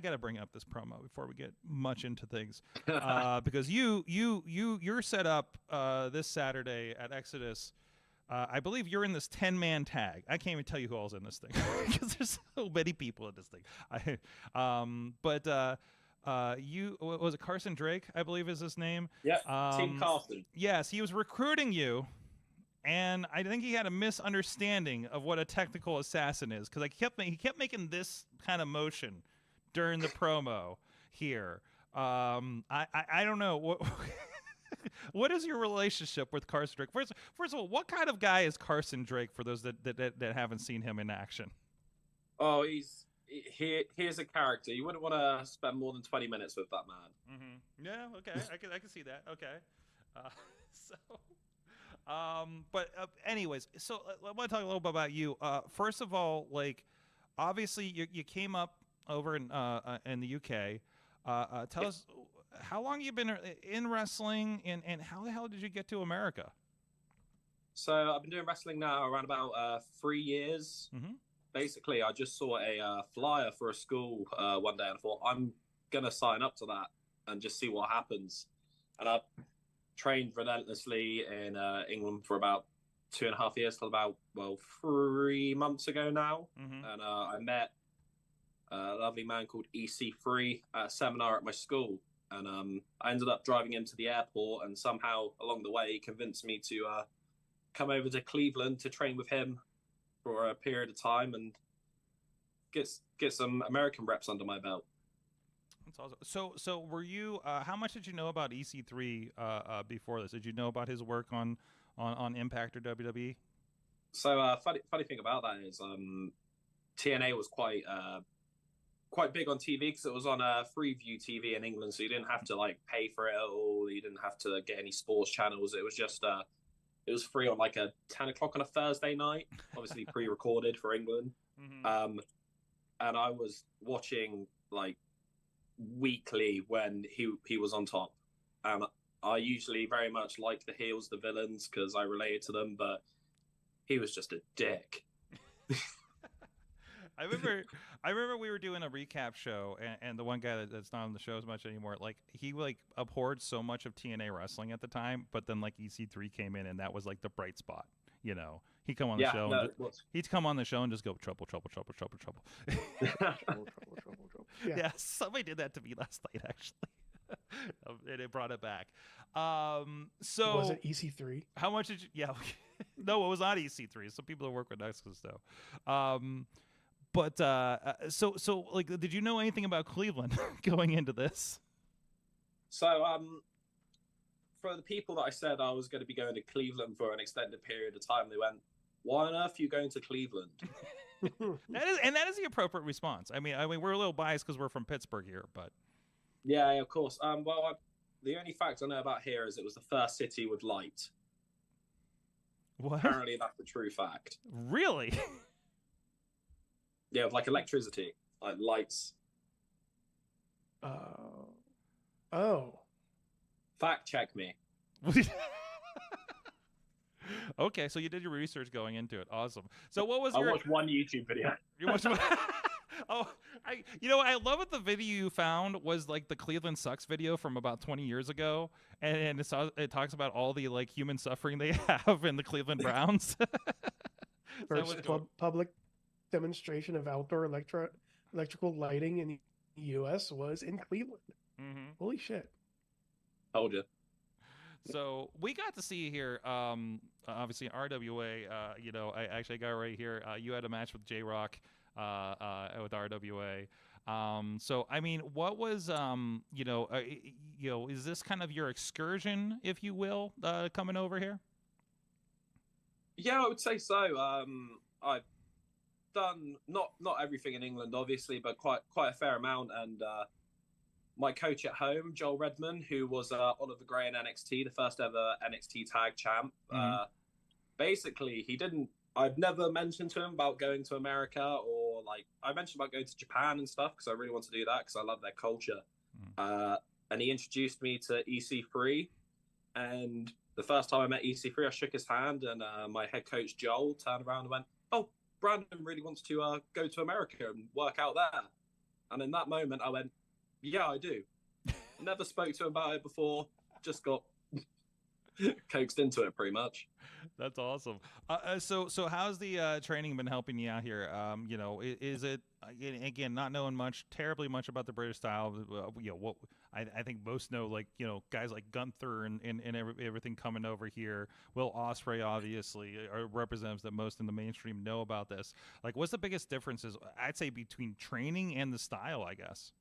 gotta bring up this promo before we get much into things, because you're set up this Saturday at Exodus. I believe you're in this 10-man tag. I can't even tell you who all's in this thing because there's so many people in this thing. Was it Carson Drake, I believe is his name? Yeah, Team Carson. Yes, he was recruiting you, and I think he had a misunderstanding of what a technical assassin is, because he kept making this kind of motion during the promo here. I don't know what. What is your relationship with Carson Drake? First of all, what kind of guy is Carson Drake for those that haven't seen him in action? Oh, here's a character. You wouldn't want to spend more than 20 minutes with that man. Mm-hmm. Yeah, okay. I can see that. Okay. Anyways, so I want to talk a little bit about you. First of all, like, obviously you came up over in the UK. Tell us how long you've been in wrestling, and how the hell did you get to America? So I've been doing wrestling now around about 3 years. Basically, I just saw a flyer for a school one day and I thought, I'm going to sign up to that and just see what happens. And I trained relentlessly in England for about 2.5 years till about, 3 months ago now. And I met a lovely man called EC3 at a seminar at my school. And I ended up driving him to the airport, and somehow along the way he convinced me to come over to Cleveland to train with him for a period of time and get some American reps under my belt. That's awesome. So were you? How much did you know about EC3 before this? Did you know about his work on Impact or WWE? So funny thing about that is TNA was quite big on TV because it was on Freeview TV in England, so you didn't have to like pay for it at all. You didn't have to get any sports channels. It was just it was free on like a 10 o'clock on a Thursday night, obviously pre-recorded for England. And I was watching like weekly when he was on top. And I usually very much like the heels, the villains, because I related to them, but he was just a dick. I remember we were doing a recap show, and the one guy that's not on the show as much anymore, like he like abhorred so much of TNA wrestling at the time, but then like EC3 came in, and that was like the bright spot. You know, he'd come on the show. He'd come on the show and just go trouble. Yeah, somebody did that to me last night actually, and it brought it back. So was it EC3? How much did you? Yeah, no, it was not EC3. Some people that work with Nexus though. But so like, did you know anything about Cleveland going into this? So for the people that I said I was going to be going to Cleveland for an extended period of time, they went, "Why on earth are you going to Cleveland?" that is the appropriate response. I mean, we're a little biased because we're from Pittsburgh here, but yeah, of course. The only fact I know about here is it was the first city with light. What? Apparently, that's the true fact. Really? Yeah, with like electricity, like lights. Oh. Fact check me. Okay, so you did your research going into it. Awesome. So what was I watched one YouTube video. You watched one? Oh, I love it. The video you found was like the Cleveland Sucks video from about 20 years ago, and it talks about all the like human suffering they have in the Cleveland Browns. First public demonstration of outdoor electrical lighting in the U.S. was in Cleveland. Holy shit! Told you. So we got to see you here, obviously in RWA. I actually got right here. You had a match with J-Rock with RWA. So I mean, what was is this kind of your excursion, if you will, coming over here? Yeah, I would say so. I've done not everything in England, obviously, but quite a fair amount. And my coach at home, Joel Redman, who was Oliver Gray in NXT, the first ever NXT tag champ. Basically, I've never mentioned to him about going to America, or like I mentioned about going to Japan and stuff because I really want to do that because I love their culture. And he introduced me to EC3, and the first time I met EC3, I shook his hand, and my head coach Joel turned around and went, "Oh, Brandon really wants to go to America and work out there." And in that moment, I went, "Yeah, I do." Never spoke to him about it before. Just got coaxed into it, pretty much. That's awesome. So how's the training been helping you out here? Is it again, not knowing terribly much about the British style? What I think most know, like guys like Gunther and everything coming over here. Will Ospreay obviously represents that most in the mainstream know about this. Like, what's the biggest differences? I'd say between training and the style, I guess.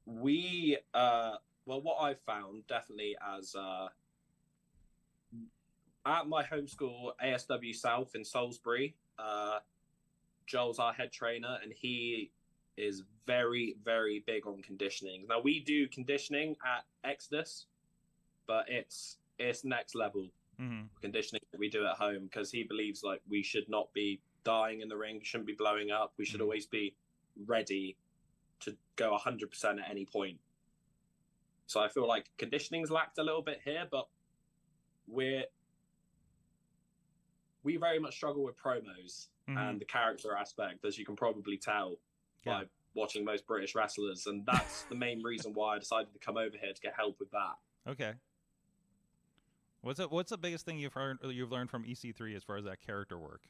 We what I've found definitely as at my home school, ASW South in Salisbury, Joel's our head trainer, and he is very, very big on conditioning. Now, we do conditioning at Exodus, but it's next level conditioning that we do at home, because he believes like we should not be dying in the ring, shouldn't be blowing up. We should always be ready to go 100% at any point. So I feel like conditioning's lacked a little bit here, but we very much struggle with promos and the character aspect, as you can probably tell by watching most British wrestlers, and that's the main reason why I decided to come over here to get help with that. Okay. What's the biggest thing you've learned from EC3 as far as that character work?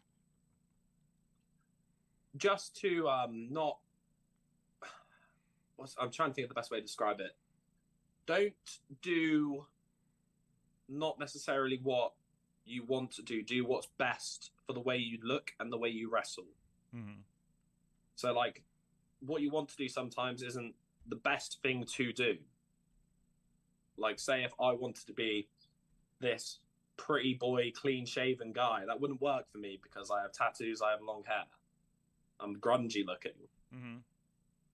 Just to not. I'm trying to think of the best way to describe it. Don't do not necessarily what you want to do. Do what's best for the way you look and the way you wrestle. So, like, what you want to do sometimes isn't the best thing to do. Like, say if I wanted to be this pretty boy, clean-shaven guy, that wouldn't work for me because I have tattoos, I have long hair. I'm grungy looking.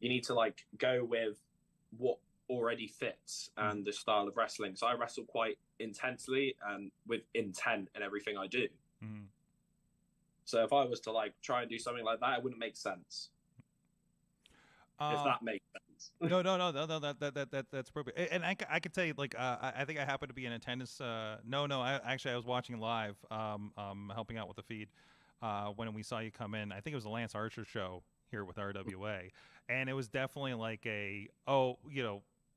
You need to, like, go with what already fits and the style of wrestling. So I wrestle quite intensely and with intent in everything I do. So if I was to, like, try and do something like that, it wouldn't make sense. If that makes sense. No, that's perfect. And I could tell you, like, I think I happened to be in attendance. I was watching live, helping out with the feed when we saw you come in. I think it was the Lance Archer show here with RWA, and it was definitely like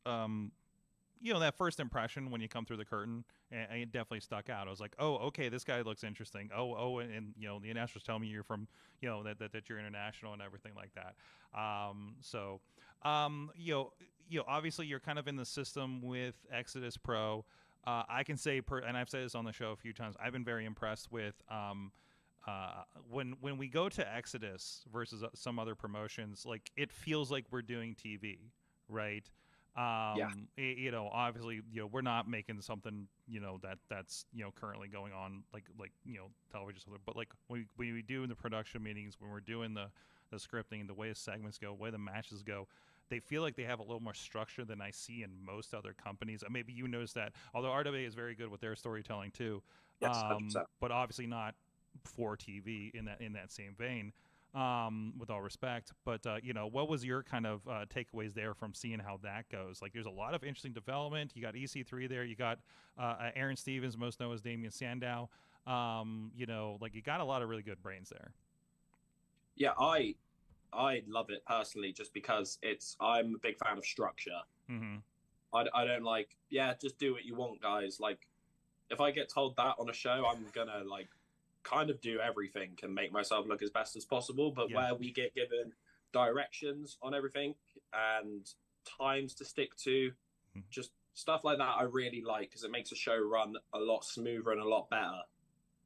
that first impression when you come through the curtain, and it definitely stuck out. I was like, oh, okay, this guy looks interesting. And the announcer was telling me you're from, that you're international and everything like that. Obviously you're kind of in the system with Exodus Pro. I can say, and I've said this on the show a few times, I've been very impressed with when we go to Exodus versus some other promotions, like, it feels like we're doing TV, right? Obviously, we're not making something, that's currently going on like television, but like when we do in the production meetings, when we're doing the scripting, the way the segments go, the way the matches go, they feel like they have a little more structure than I see in most other companies. And maybe you notice that, although RWA is very good with their storytelling too, yes, 100%. But obviously not for TV in that same vein. With all respect, but what was your kind of takeaways there from seeing how that goes? Like, there's a lot of interesting development. You got EC3 there. You got Aaron Stevens, most known as Damian Sandow. You got a lot of really good brains there. Yeah, I love it personally, just because I'm a big fan of structure. I don't like, just do what you want, guys. Like, if I get told that on a show, I'm gonna, like, kind of do everything and make myself look as best as possible. But where we get given directions on everything and times to stick to, just stuff like that, I really like, because it makes a show run a lot smoother and a lot better,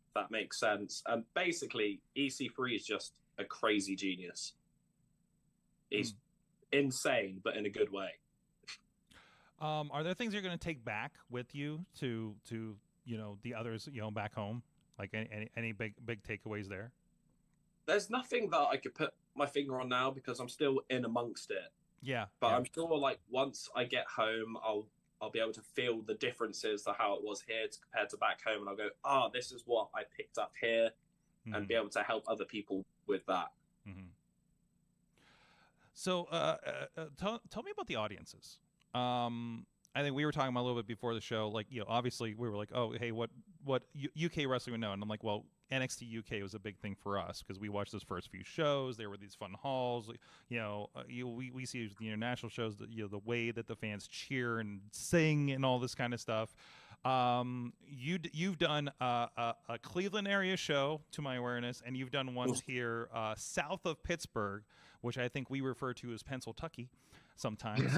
if that makes sense. And basically, EC3 is just a crazy genius. He's insane, but in a good way. Are there things you're going to take back with you to the others back home? Like, any big takeaways there? There's nothing that I could put my finger on now, because I'm still in amongst it. But I'm sure, like, once I get home, I'll be able to feel the differences to how it was here compared to back home, and I'll go, this is what I picked up here, and be able to help other people with that. So tell me about the audiences. I think we were talking about a little bit before the show, like, obviously we were like, oh, hey, what UK wrestling would know? And I'm like, well, NXT UK was a big thing for us, because we watched those first few shows. There were these fun halls. We see the international shows, the way that the fans cheer and sing and all this kind of stuff. You've done a Cleveland area show, to my awareness, and you've done ones here south of Pittsburgh, which I think we refer to as Pennsyltucky sometimes.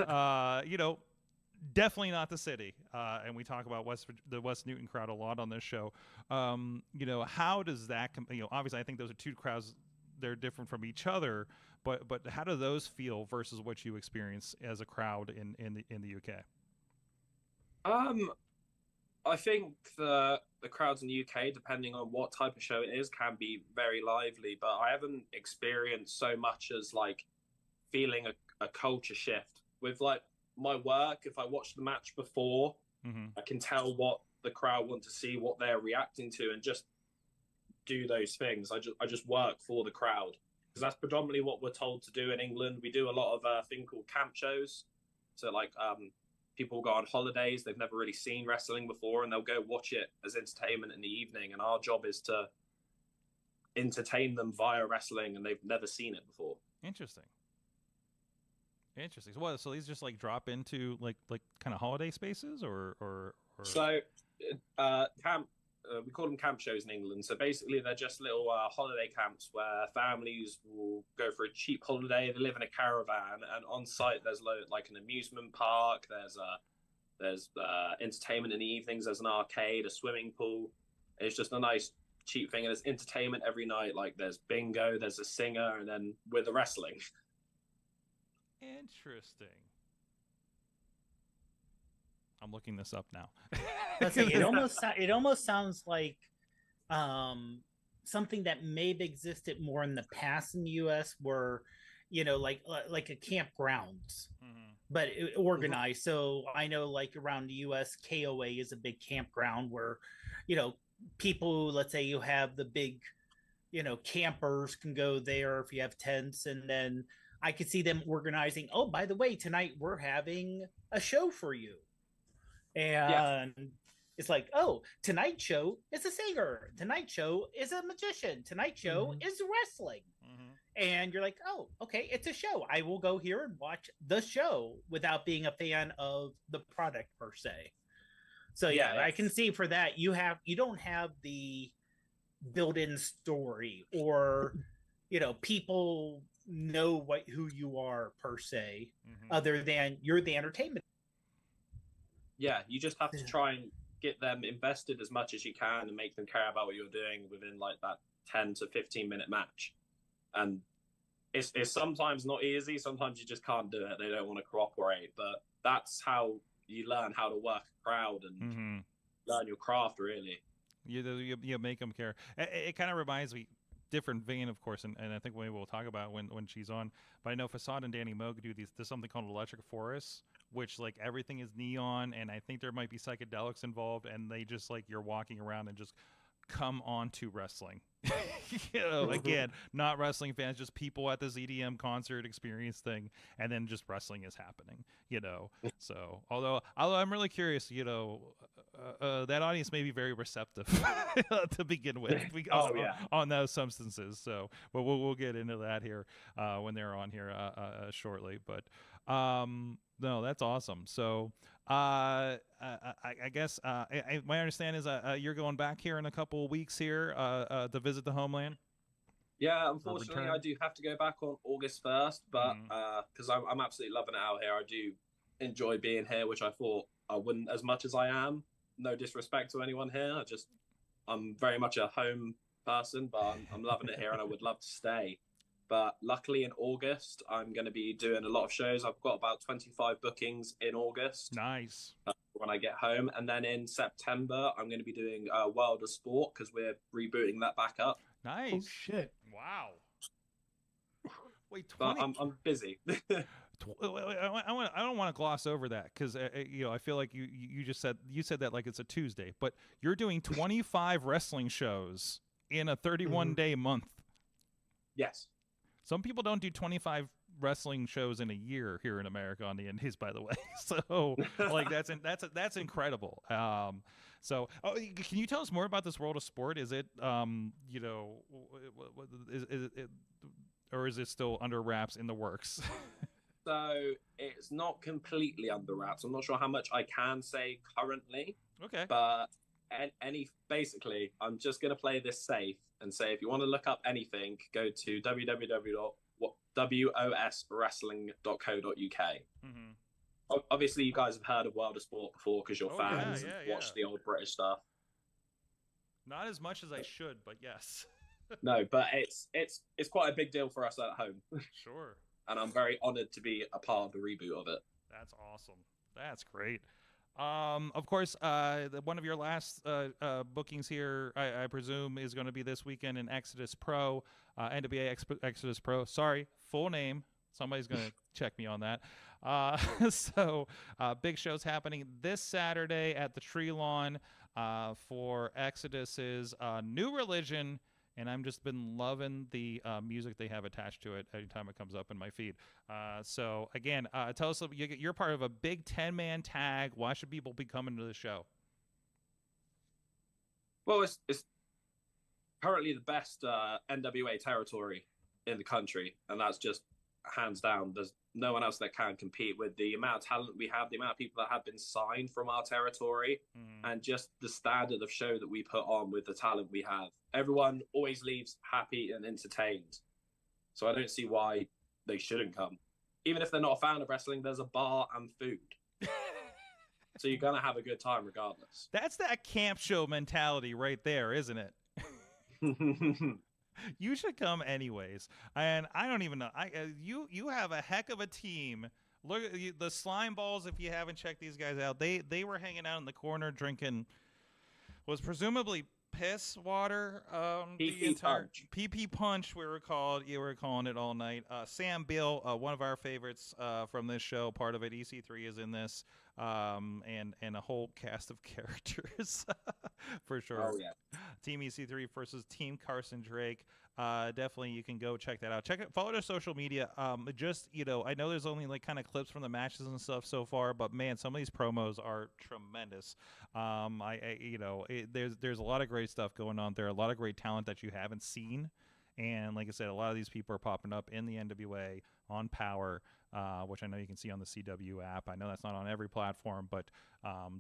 Definitely not the city, and we talk about the West Newton crowd a lot on this show. How does that obviously I think those are two crowds, they're different from each other, but how do those feel versus what you experience as a crowd in the UK? I think the crowds in the UK, depending on what type of show it is, can be very lively, but I haven't experienced so much as, like, feeling a culture shift with, like, my work. If I watch the match before, I can tell what the crowd want to see, what they're reacting to, and just do those things. I just work for the crowd. because that's predominantly what we're told to do in England. We do a lot of thing called camp shows. So like people go on holidays, they've never really seen wrestling before, and they'll go watch it as entertainment in the evening. And our job is to entertain them via wrestling, and they've never seen it before. Interesting. So what? So these just like drop into like kind of holiday spaces, or... So camp. We call them camp shows in England. So basically, they're just little holiday camps where families will go for a cheap holiday. They live in a caravan, and on site there's like an amusement park. There's entertainment in the evenings. There's an arcade, a swimming pool. It's just a nice cheap thing, and there's entertainment every night. Like there's bingo, there's a singer, and then with the wrestling. Interesting. I'm looking this up now. It almost sounds like something that may have existed more in the past in the U.S., where like a campgrounds, but organized. So I know like around the U.S., KOA is a big campground where people, let's say you have the big campers can go there if you have tents, and then I could see them organizing. Oh, by the way, tonight we're having a show for you. And it's like, oh, tonight's show is a singer. Tonight's show is a magician. Tonight's show is wrestling. And you're like, oh, okay, it's a show. I will go here and watch the show without being a fan of the product per se. So yeah, I can see for that you don't have the built-in story, or people know who you are per se, other than you're the entertainment. Yeah, you just have to try and get them invested as much as you can and make them care about what you're doing within like that 10 to 15-minute match. And it's sometimes not easy. Sometimes you just can't do it. They don't want to cooperate. But that's how you learn how to work a crowd and learn your craft, really. You make them care. It kind of reminds me, different vein, of course, and I think maybe we'll talk about when she's on. But I know Facade and Danny Moog do there's something called Electric Forest, which like everything is neon, and I think there might be psychedelics involved, and they just like you're walking around and just come on to wrestling. Again, not wrestling fans, just people at this EDM concert experience thing, and then just wrestling is happening. So although I'm really curious, that audience may be very receptive to begin with on those substances. So, but we'll get into that here when they're on here shortly. But no, that's awesome. So I guess my understanding is you're going back here in a couple of weeks here to visit the homeland. Yeah, unfortunately, I do have to go back on August 1st, but because I'm absolutely loving it out here. I do enjoy being here, which I thought I wouldn't as much as I am. No disrespect to anyone here. I'm very much a home person, but I'm loving it here, and I would love to stay. But luckily in August, I'm going to be doing a lot of shows. I've got about 25 bookings in August. Nice. When I get home. And then in September, I'm going to be doing World of Sport, because we're rebooting that back up. Nice. Oh, shit. Wow. Wait, 20... But I'm busy. I don't want to gloss over that, because I feel like you said that like it's a Tuesday, but you're doing 25 wrestling shows in a 31-day month. Yes. Some people don't do 25 wrestling shows in a year here in America on the Indies, by the way. So like that's incredible. So can you tell us more about this World of Sport? Is it or is it still under wraps in the works? So it's not completely under wraps. I'm not sure how much I can say currently. Okay. But basically, I'm just going to play this safe and say, if you want to look up anything, go to www.woswrestling.co.uk. Obviously, you guys have heard of World of Sport before because you're fans and watch the old British stuff. Not as much as I should, but yes. No, but it's quite a big deal for us at home. Sure. And I'm very honored to be a part of the reboot of it. That's awesome. That's great. Of course, one of your last bookings here, I presume, is going to be this weekend in Exodus Pro, NWA Exodus Pro. Sorry, full name. Somebody's going to check me on that. So big shows happening this Saturday at the Tree Lawn for Exodus's New Religion and I've just been loving the music they have attached to it every time it comes up in my feed. So again, tell us, you're part of a big 10-man tag. Why should people be coming to the show? Well, it's currently the best NWA territory in the country, and that's just hands down. There's no one else that can compete with the amount of talent we have, the amount of people that have been signed from our territory, and just the standard of show that we put on with the talent we have. Everyone always leaves happy and entertained. So I don't see why they shouldn't come. Even if they're not a fan of wrestling, there's a bar and food. So you're going to have a good time regardless. That's that camp show mentality right there, isn't it? You should come anyways. And I don't even know. You have a heck of a team. Look at the Slime Balls. If you haven't checked these guys out, they were hanging out in the corner drinking, was presumably piss water. PP punch. You were calling it all night. Sam Beal, one of our favorites from this show, part of it. EC3 is in this, and a whole cast of characters for sure. Oh yeah. Team EC3 versus Team Carson Drake. Definitely, you can go check that out. Follow their social media. Just, I know there's only like kind of clips from the matches and stuff so far, but man, some of these promos are tremendous. There's a lot of great stuff going on there. A lot of great talent that you haven't seen, and like I said, a lot of these people are popping up in the NWA on Power, which I know you can see on the CW app. I know that's not on every platform, but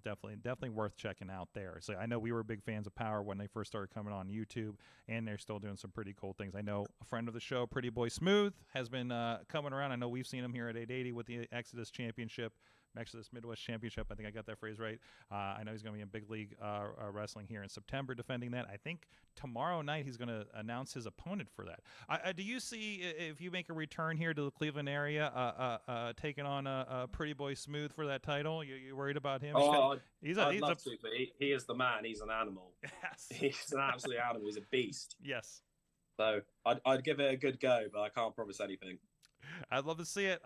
definitely worth checking out there. So I know we were big fans of Power when they first started coming on YouTube, and they're still doing some pretty cool things. I know a friend of the show, Pretty Boy Smooth, has been coming around. I know we've seen him here at 880 with the Exodus Championship. Exodus Midwest Championship. I think I got that phrase right. I know he's going to be in Big League Wrestling here in September defending that. I think tomorrow night he's going to announce his opponent for that. Do you see, if you make a return here to the Cleveland area, taking on a Pretty Boy Smooth for that title? You worried about him? I'd love to, but he is the man. He's an animal. Yes. He's an absolute animal. He's a beast. Yes. So I'd give it a good go, but I can't promise anything. I'd love to see it.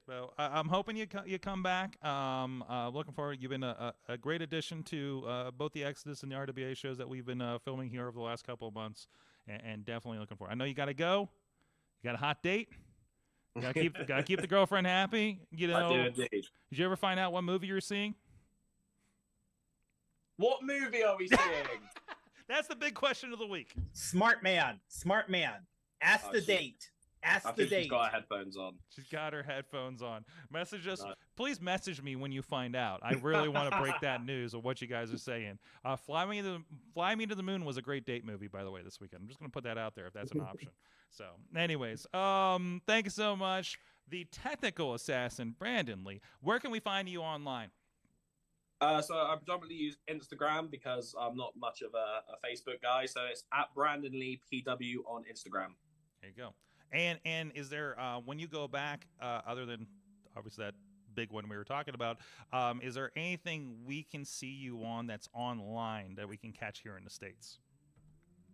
So I'm hoping you come back. Looking forward. You've been a great addition to both the Exodus and the RWA shows that we've been filming here over the last couple of months, and definitely looking forward. I know you got to go. You got a hot date. You gotta keep the girlfriend happy. I do indeed. Did you ever find out what movie you were seeing? What movie are we seeing? That's the big question of the week. Smart man. Ask the date. I think she's got her headphones on. She's got her headphones on. Message us. No. Please message me when you find out. I really want to break that news of what you guys are saying. Fly Me to the Moon was a great date movie, by the way, this weekend. I'm just going to put that out there if that's an option. So, anyways, thank you so much. The technical assassin, Brandon Lee. Where can we find you online? So I predominantly use Instagram because I'm not much of a Facebook guy. So it's at Brandon Lee PW on Instagram. There you go. And is there, when you go back, other than obviously that big one we were talking about, is there anything we can see you on that's online that we can catch here in the States?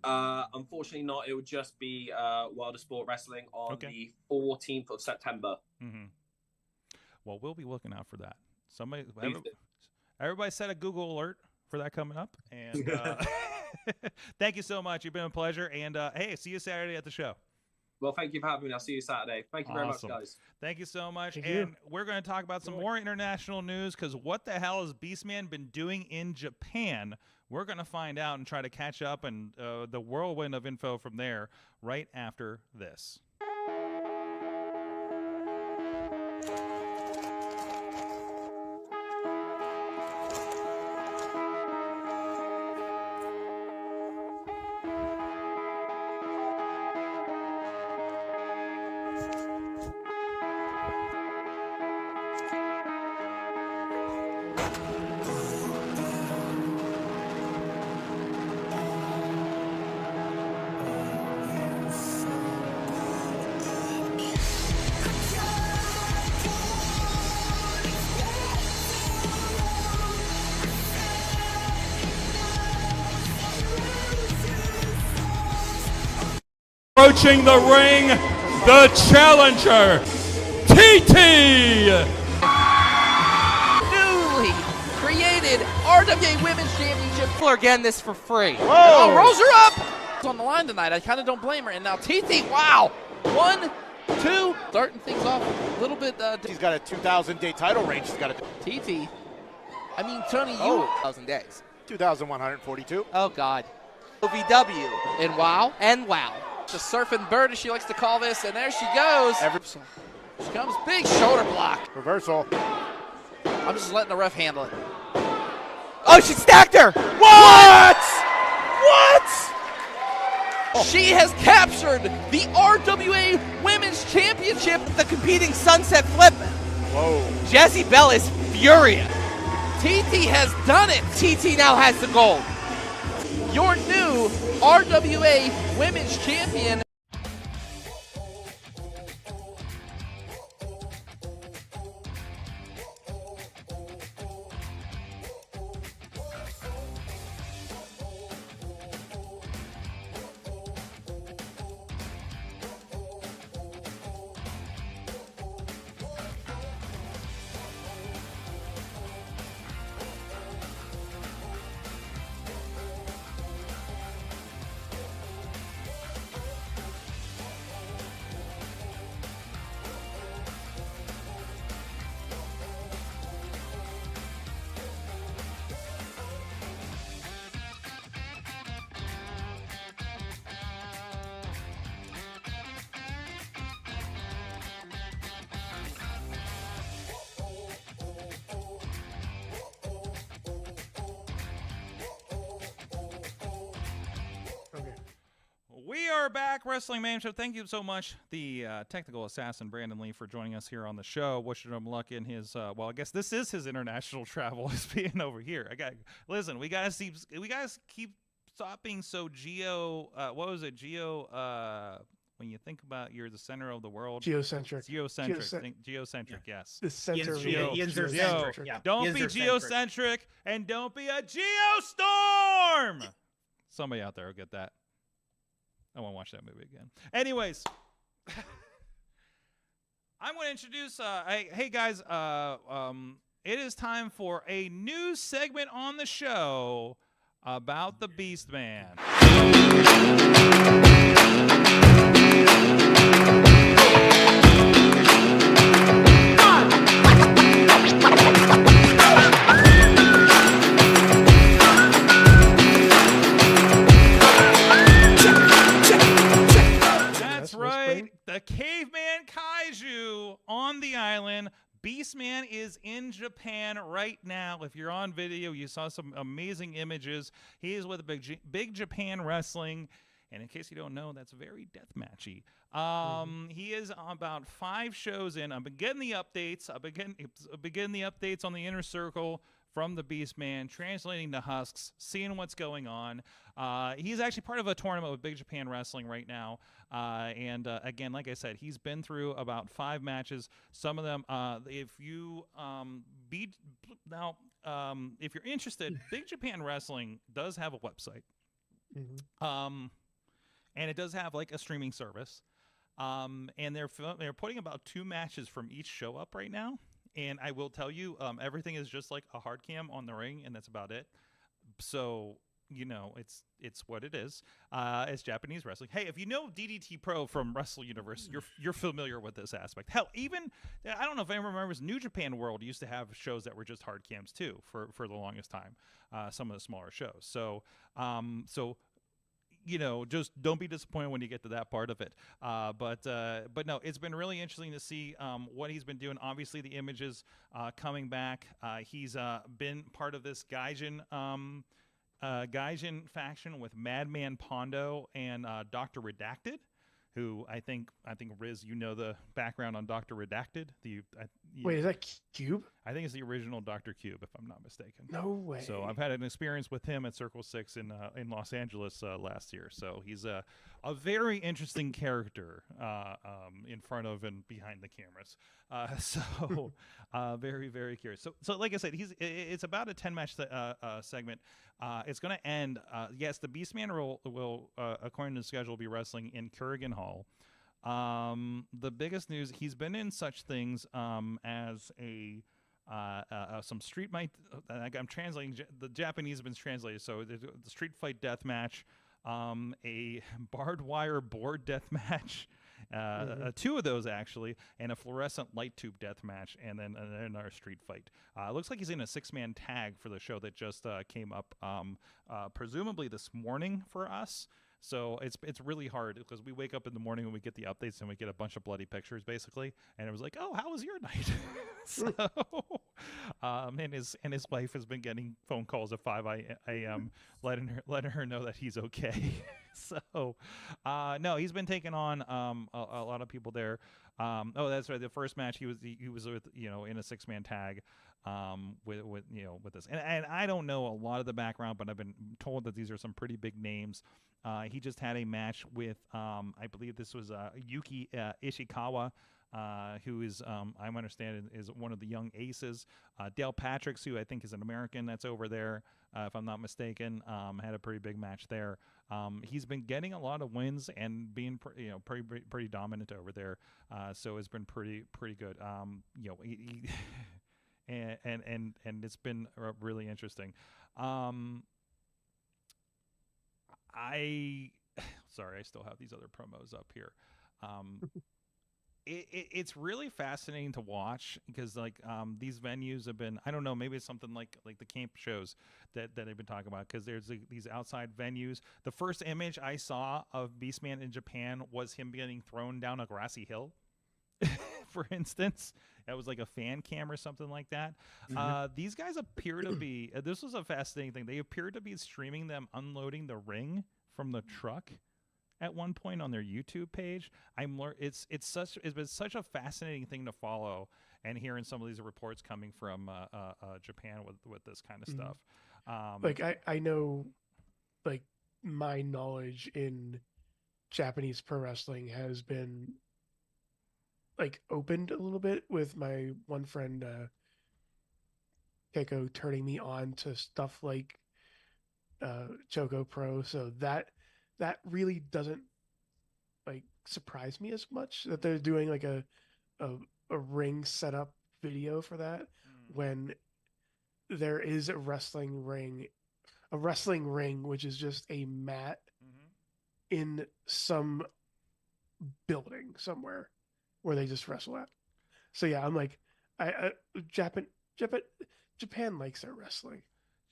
Unfortunately not. It would just be World of Sport Wrestling on the 14th of September. Mm-hmm. Well, we'll be looking out for that. Everybody set a Google alert for that coming up. And thank you so much. You've been a pleasure. And hey, see you Saturday at the show. Well, thank you for having me. I'll see you Saturday. Thank you very much, guys. Thank you so much. We're going to talk about some more international news, because what the hell has Beastman been doing in Japan? We're going to find out and try to catch up, and the whirlwind of info from there right after this. Approaching the ring, the challenger, TT! Newly created RWA Women's Championship. Again, this for free. Whoa! Rolls her up. on the line tonight. I kind of don't blame her. And now TT, wow. 1, 2, starting things off a little bit. He's got a 2,000-day title range. He's got a TT. I mean, Tony, you. 1,000 days. 2,142. Oh, God. OVW. And wow. And wow. The surfing bird, as she likes to call this. And there she goes. She comes. Big shoulder block. Reversal. I'm just letting the ref handle it. Oh, she stacked her. What? She has captured the RWA Women's Championship. The competing sunset flip. Whoa. Jessie Bell is furious. TT has done it. TT now has the gold. Your new RWA Women's Champion. We are back, Wrestling Mayhem Show. Thank you so much, the technical assassin Brandon Lee, for joining us here on the show. Wishing him luck in his well, I guess this is his international travel, is being over here. Listen, we gotta keep stop being so what was it, when you think about you're the center of the world. Geocentric. Geocentric, yes. The center of Geocentric. Yeah. Don't be geocentric and don't be a geostorm. Somebody out there will get that. I won't watch that movie again. Anyways, I'm going to introduce, hey guys, it is time for a new segment on the show about the Beast Man. The caveman kaiju on the island. Beastman is in Japan right now. If you're on video, you saw some amazing images. He is with Big Japan Wrestling. And in case you don't know, that's very deathmatchy. He is about 5 shows in. I've been getting the updates. I've been getting the updates on the Inner Circle from the Beastman, translating the husks, seeing what's going on. He's actually part of a tournament with Big Japan Wrestling right now. And again, like I said, he's been through about 5 matches. Some of them, if you if you're interested, Big Japan Wrestling does have a website. And it does have like a streaming service. And they're putting about 2 matches from each show up right now. And I will tell you, everything is just like a hard cam on the ring, and that's about it. So, you know, it's what it is. It's Japanese wrestling. Hey, if you know DDT Pro from Wrestle Universe, you're familiar with this aspect. Hell, even I don't know if anyone remembers, New Japan World used to have shows that were just hard cams too for the longest time. Some of the smaller shows. So you know, just don't be disappointed when you get to that part of it. But no, it's been really interesting to see what he's been doing. Obviously, the images coming back. He's been part of this Gaijin faction with Madman Pondo and Dr. Redacted, who I think Rizz, you know the background on Dr. Redacted. Wait, is that Cube? I think it's the original Dr. Cube, if I'm not mistaken. No way. So I've had an experience with him at Circle 6 in Los Angeles last year. So he's a very interesting character in front of and behind the cameras. So very, very curious. So like I said, it's about a 10-match segment. It's going to end. Yes, the Beastman will according to the schedule, be wrestling in Kurgan Hall. The biggest news, he's been in such things as some street fight. I'm translating, the Japanese have been translated. So the street fight death match, a barbed wire board death match, 2 of those actually, and a fluorescent light tube death match, and then another street fight. It looks like he's in a 6-man tag for the show that just came up, presumably this morning for us. So it's really hard because we wake up in the morning when we get the updates and we get a bunch of bloody pictures basically, and it was like, oh, how was your night? So, and his wife has been getting phone calls at 5 a.m. letting her know that he's okay. So, no, he's been taking on a lot of people there. Oh, that's right. The first match he was with, in a 6-man tag with this, and I don't know a lot of the background, but I've been told that these are some pretty big names. He just had a match with I believe this was Yuki Ishikawa, who is I'm understanding is one of the young aces. Dale Patricks, who I think is an American that's over there, if I'm not mistaken, had a pretty big match there. He's been getting a lot of wins and being pretty dominant over there. So it's been pretty good. And it's been really interesting. Sorry, I still have these other promos up here. It's really fascinating to watch because these venues have been, I don't know, maybe it's something like the camp shows that they've been talking about, because there's these outside venues. The first image I saw of Beastman in Japan was him getting thrown down a grassy hill. For instance, that was like a fan cam or something like that. These guys appear to be, this was a fascinating thing, they appear to be streaming them unloading the ring from the truck at one point on their YouTube page. It's been such a fascinating thing to follow, and hearing some of these reports coming from Japan with this kind of stuff. I know, my knowledge in Japanese pro wrestling has been opened a little bit with my one friend Keiko turning me on to stuff like Choco Pro, so that really doesn't surprise me as much that they're doing a ring setup video for that, when there is a wrestling ring which is just a mat in some building somewhere where they just wrestle at. So yeah, I'm Japan likes their wrestling.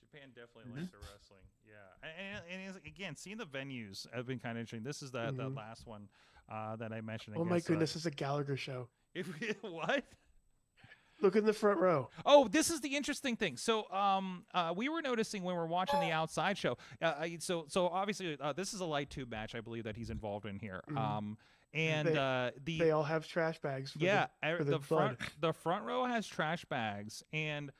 Japan definitely likes their wrestling. Yeah, and again, seeing the venues have been kind of interesting. This is the last one that I mentioned. My goodness, it's a Gallagher show. What? Look in the front row. Oh, this is the interesting thing. So, we were noticing when we were watching the outside show. So obviously, this is a light tube match, I believe, that he's involved in here. And they all have trash bags. For the front row has trash bags, and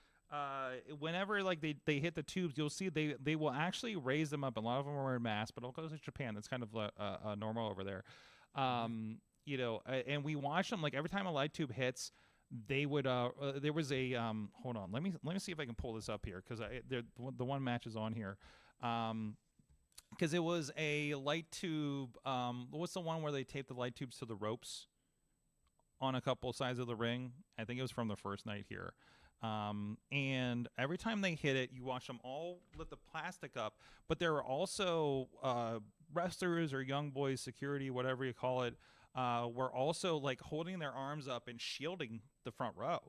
whenever they hit the tubes, you'll see they will actually raise them up. A lot of them are wearing masks, but because it's Japan, that's kind of normal over there. And we watch them every time a light tube hits. They would there was a hold on, let me see if I can pull this up here, because the one match is on here. Because it was a light tube. What's the one where they taped the light tubes to the ropes on a couple sides of the ring? I think it was from the first night here. And every time they hit it, you watch them all lift the plastic up. But there were also wrestlers or young boys, security, whatever you call it, were also holding their arms up and shielding the front row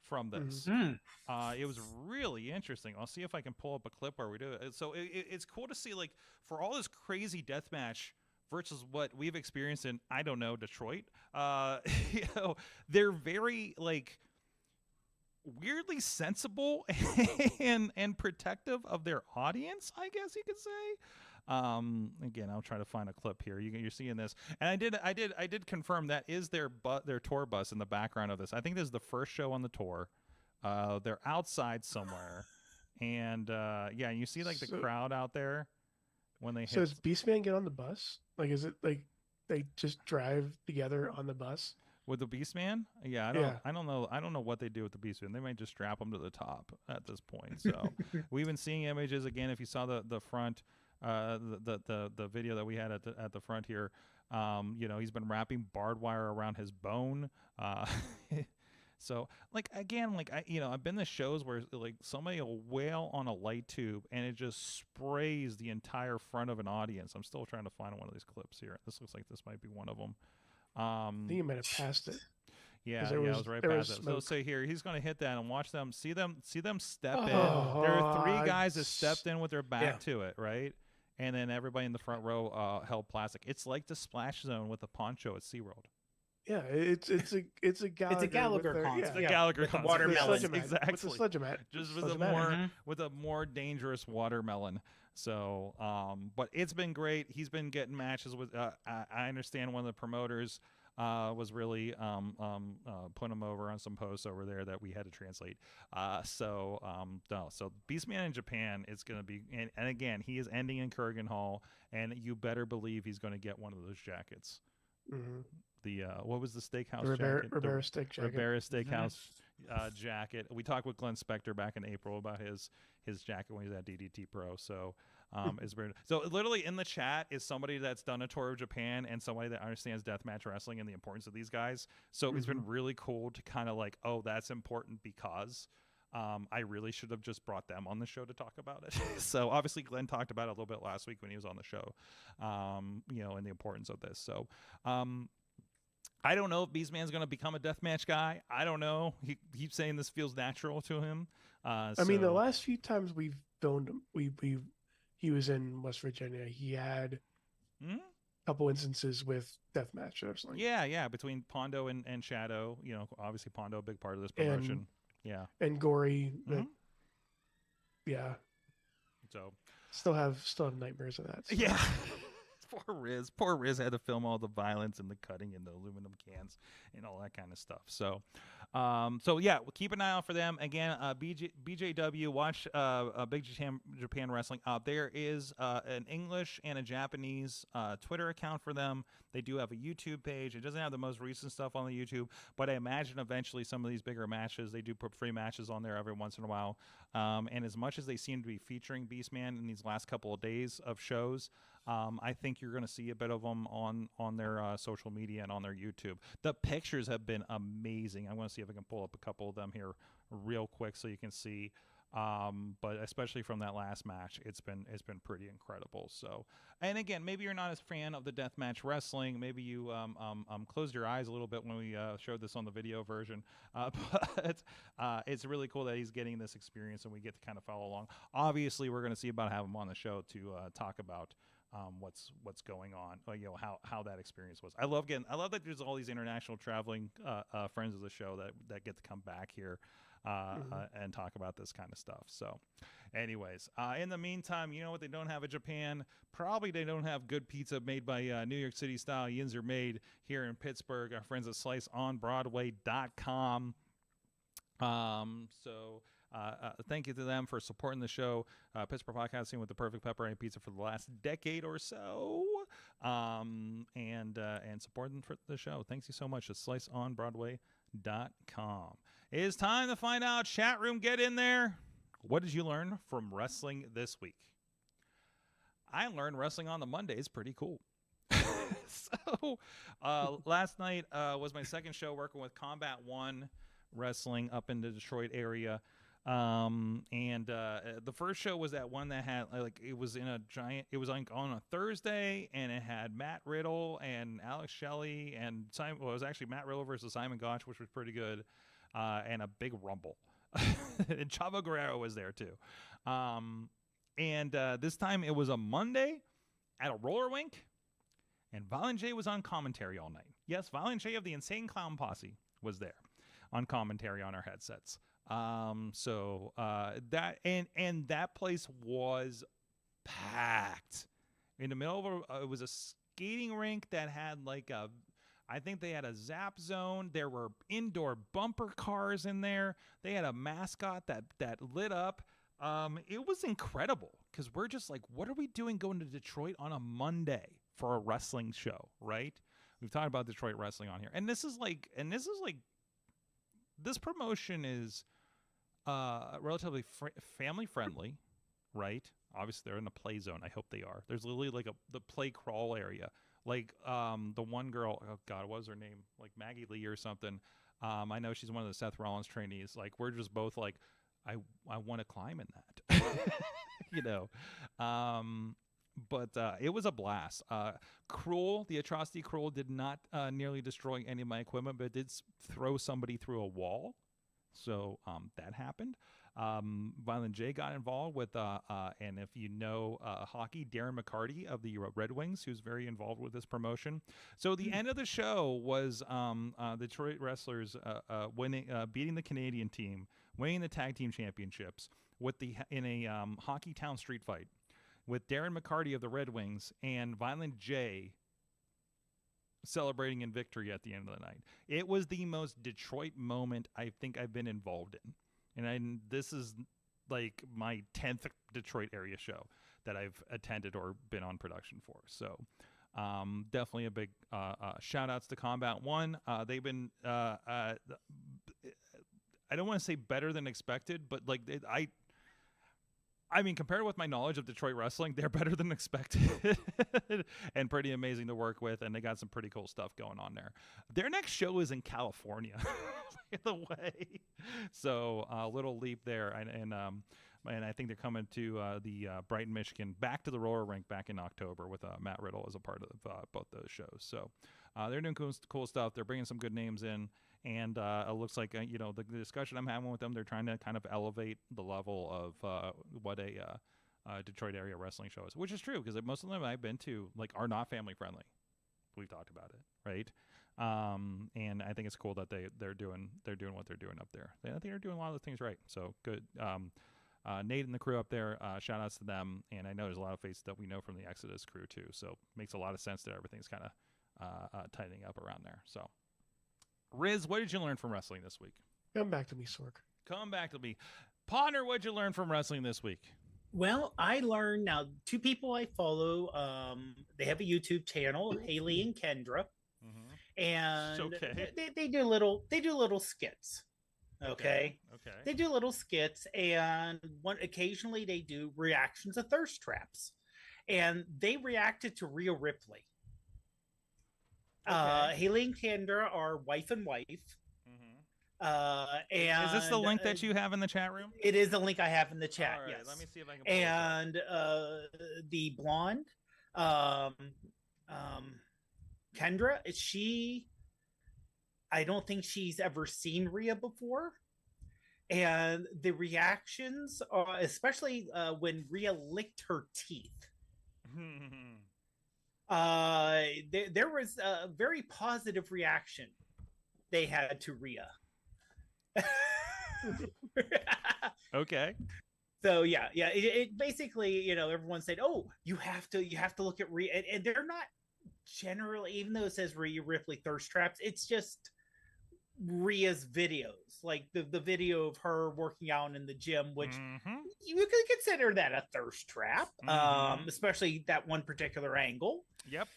from this. It was really interesting. I'll see if I can pull up a clip where we do it. So it's cool to see, for all this crazy deathmatch versus what we've experienced in, I don't know, Detroit. They're very weirdly sensible and protective of their audience, I guess you could say. Again, I'll try to find a clip here. You're seeing this, and I did confirm that is their tour bus in the background of this. I think this is the first show on the tour. They're outside somewhere, and you see the crowd out there when they hit. So does Beastman get on the bus? Is it they just drive together on the bus? With the Beastman? Yeah, I don't know what they do with the Beastman. They might just strap him to the top at this point. So we've been seeing images again. If you saw the front, the video that we had at the front here, he's been wrapping barbed wire around his bone. So, like, again, like, I've been to shows where, like, somebody will wail on a light tube and it just sprays the entire front of an audience. I'm still trying to find one of these clips here. This looks like this might be one of them. I think you might have passed it. Yeah, I was right past it. So say here, he's going to hit that and watch them, see them step in. There are 3 guys that stepped in with their back to it, right? And then everybody in the front row held plastic. It's like the splash zone with a poncho at SeaWorld. Yeah, it's a Gallagher. It's a Gallagher concert. It's a Gallagher concert. Watermelon. Exactly. With a sledgehammer. Just with a more dangerous watermelon. So, but it's been great. He's been getting matches with. I understand one of the promoters was really putting him over on some posts over there that we had to translate. So Beastman in Japan is going to be, and again, he is ending in Kurgan Hall, and you better believe he's going to get one of those jackets. Mm-hmm. The what was the steakhouse jacket? Ribera Steakhouse jacket. We talked with Glenn Spector back in April about his jacket when he was at DDT Pro. So it's very, so literally in the chat is somebody that's done a tour of Japan and somebody that understands deathmatch wrestling and the importance of these guys. So it's been really cool to kind of like, oh, that's important because I really should have just brought them on the show to talk about it. So obviously Glenn talked about it a little bit last week when he was on the show, and the importance of this. So I don't know if Beastman's going to become a deathmatch guy. I don't know. He keeps saying this feels natural to him. I mean, the last few times we've filmed him, he was in West Virginia. He had a couple instances with deathmatch wrestling. Yeah, between Pondo and Shadow. Obviously Pondo, a big part of this promotion. And Gory. Yeah. So still have nightmares of that. So. Yeah. Poor Rizz had to film all the violence and the cutting and the aluminum cans and all that kind of stuff. So, yeah, we'll keep an eye out for them. Again, BJW, watch Big Japan Wrestling. There is an English and a Japanese Twitter account for them. They do have a YouTube page. It doesn't have the most recent stuff on the YouTube, but I imagine eventually some of these bigger matches, they do put free matches on there every once in a while. And as much as they seem to be featuring Beastman in these last couple of days of shows, I think you're going to see a bit of them on their social media and on their YouTube. The pictures have been amazing. I want to see if I can pull up a couple of them here real quick so you can see. But especially from that last match, it's been pretty incredible. So, and again, maybe you're not a fan of the deathmatch wrestling. Maybe you closed your eyes a little bit when we showed this on the video version. But it's really cool that he's getting this experience and we get to kind of follow along. Obviously, we're going to see about having him on the show to talk about what's going on, how that experience was. I love that there's all these international traveling friends of the show that get to come back here and talk about this kind of stuff. So anyways, in the meantime, you know what they don't have in Japan? Probably they don't have good pizza made by New York City style Yinzer Made here in Pittsburgh. Our friends at SliceOnBroadway.com. Thank you to them for supporting the show. Pittsburgh podcasting with the perfect pepperoni pizza for the last decade or so, and supporting for the show. Thanks you so much to SliceOnBroadway.com. It is time to find out. Chat room, get in there. What did you learn from wrestling this week? I learned wrestling on the Monday is pretty cool. So last night was my second show working with Combat One Wrestling up in the Detroit area. The first show was that one that had it was on a Thursday, and it had Matt Riddle and Alex Shelley and Simon. Well, it was actually Matt Riddle versus Simon Gotch, which was pretty good, and a big rumble. And Chavo Guerrero was there too. This time it was a Monday at a roller rink, and Violent J was on commentary all night. Yes, Violent J of the Insane Clown Posse was there on commentary on our headsets. That place was packed. In the middle of it was a skating rink that had I think they had a zap zone. There were indoor bumper cars in there. They had a mascot that lit up. It was incredible because we're just like, what are we doing going to Detroit on a Monday for a wrestling show, right? We've talked about Detroit wrestling on here, this promotion is relatively family friendly, right? Obviously, they're in the play zone. I hope they are. There's literally the play crawl area. The one girl, oh God, what was her name? Like Maggie Lee or something. I know she's one of the Seth Rollins trainees. Like, we're just both like, I want to climb in that, you know. But it was a blast. Cruel, the Atrocity Cruel, did not nearly destroy any of my equipment, but it did throw somebody through a wall. So that happened. Violent J got involved with, and if you know hockey, Darren McCarty of the Red Wings, who's very involved with this promotion. So the end of the show was Detroit wrestlers beating the Canadian team, winning the tag team championships in a Hockey Town street fight with Darren McCarty of the Red Wings and Violent J celebrating in victory at the end of the night. It was the most Detroit moment I think I've been involved in. And this is like my 10th Detroit area show that I've attended or been on production for. So definitely a big shout outs to Combat One. They've been, I don't want to say better than expected, but like I mean, compared with my knowledge of Detroit wrestling, they're better than expected and pretty amazing to work with. And they got some pretty cool stuff going on there. Their next show is in California, by the way. So a little leap there. And I think they're coming to the Brighton, Michigan, back to the roller rink back in October with Matt Riddle as a part of both those shows. So they're doing cool stuff. They're bringing some good names in. And it looks like, the discussion I'm having with them, they're trying to kind of elevate the level of what a Detroit area wrestling show is, which is true because most of them I've been to like are not family friendly. We've talked about it, right? And I think it's cool that they're doing what they're doing up there. I think they're doing a lot of the things right. So good. Nate and the crew up there, shout outs to them. And I know there's a lot of faces that we know from the Exodus crew too. So makes a lot of sense that everything's kind of tightening up around there. So. Rizz, what did you learn from wrestling this week? Come back to me, Sorg. Come back to me. Potter, what did you learn from wrestling this week? Well, I learned now 2 people I follow. They have a YouTube channel, Haley and Kendra, and they do little skits. Okay. They do little skits, and occasionally they do reactions of thirst traps, and they reacted to Rhea Ripley. Haley and Kendra are wife and wife. And is this the link that you have in the chat room? It is the link I have in the chat. All right, yes. Let me see if I can. And the blonde, Kendra, I don't think she's ever seen Rhea before. And the reactions, especially when Rhea licked her teeth. There was a very positive reaction they had to Rhea. Okay. So yeah. It basically, everyone said, "Oh, you have to look at Rhea," and they're not generally, even though it says Rhea Ripley thirst traps, it's just Rhea's videos, like the video of her working out in the gym, which you could consider that a thirst trap, especially that one particular angle. Yep.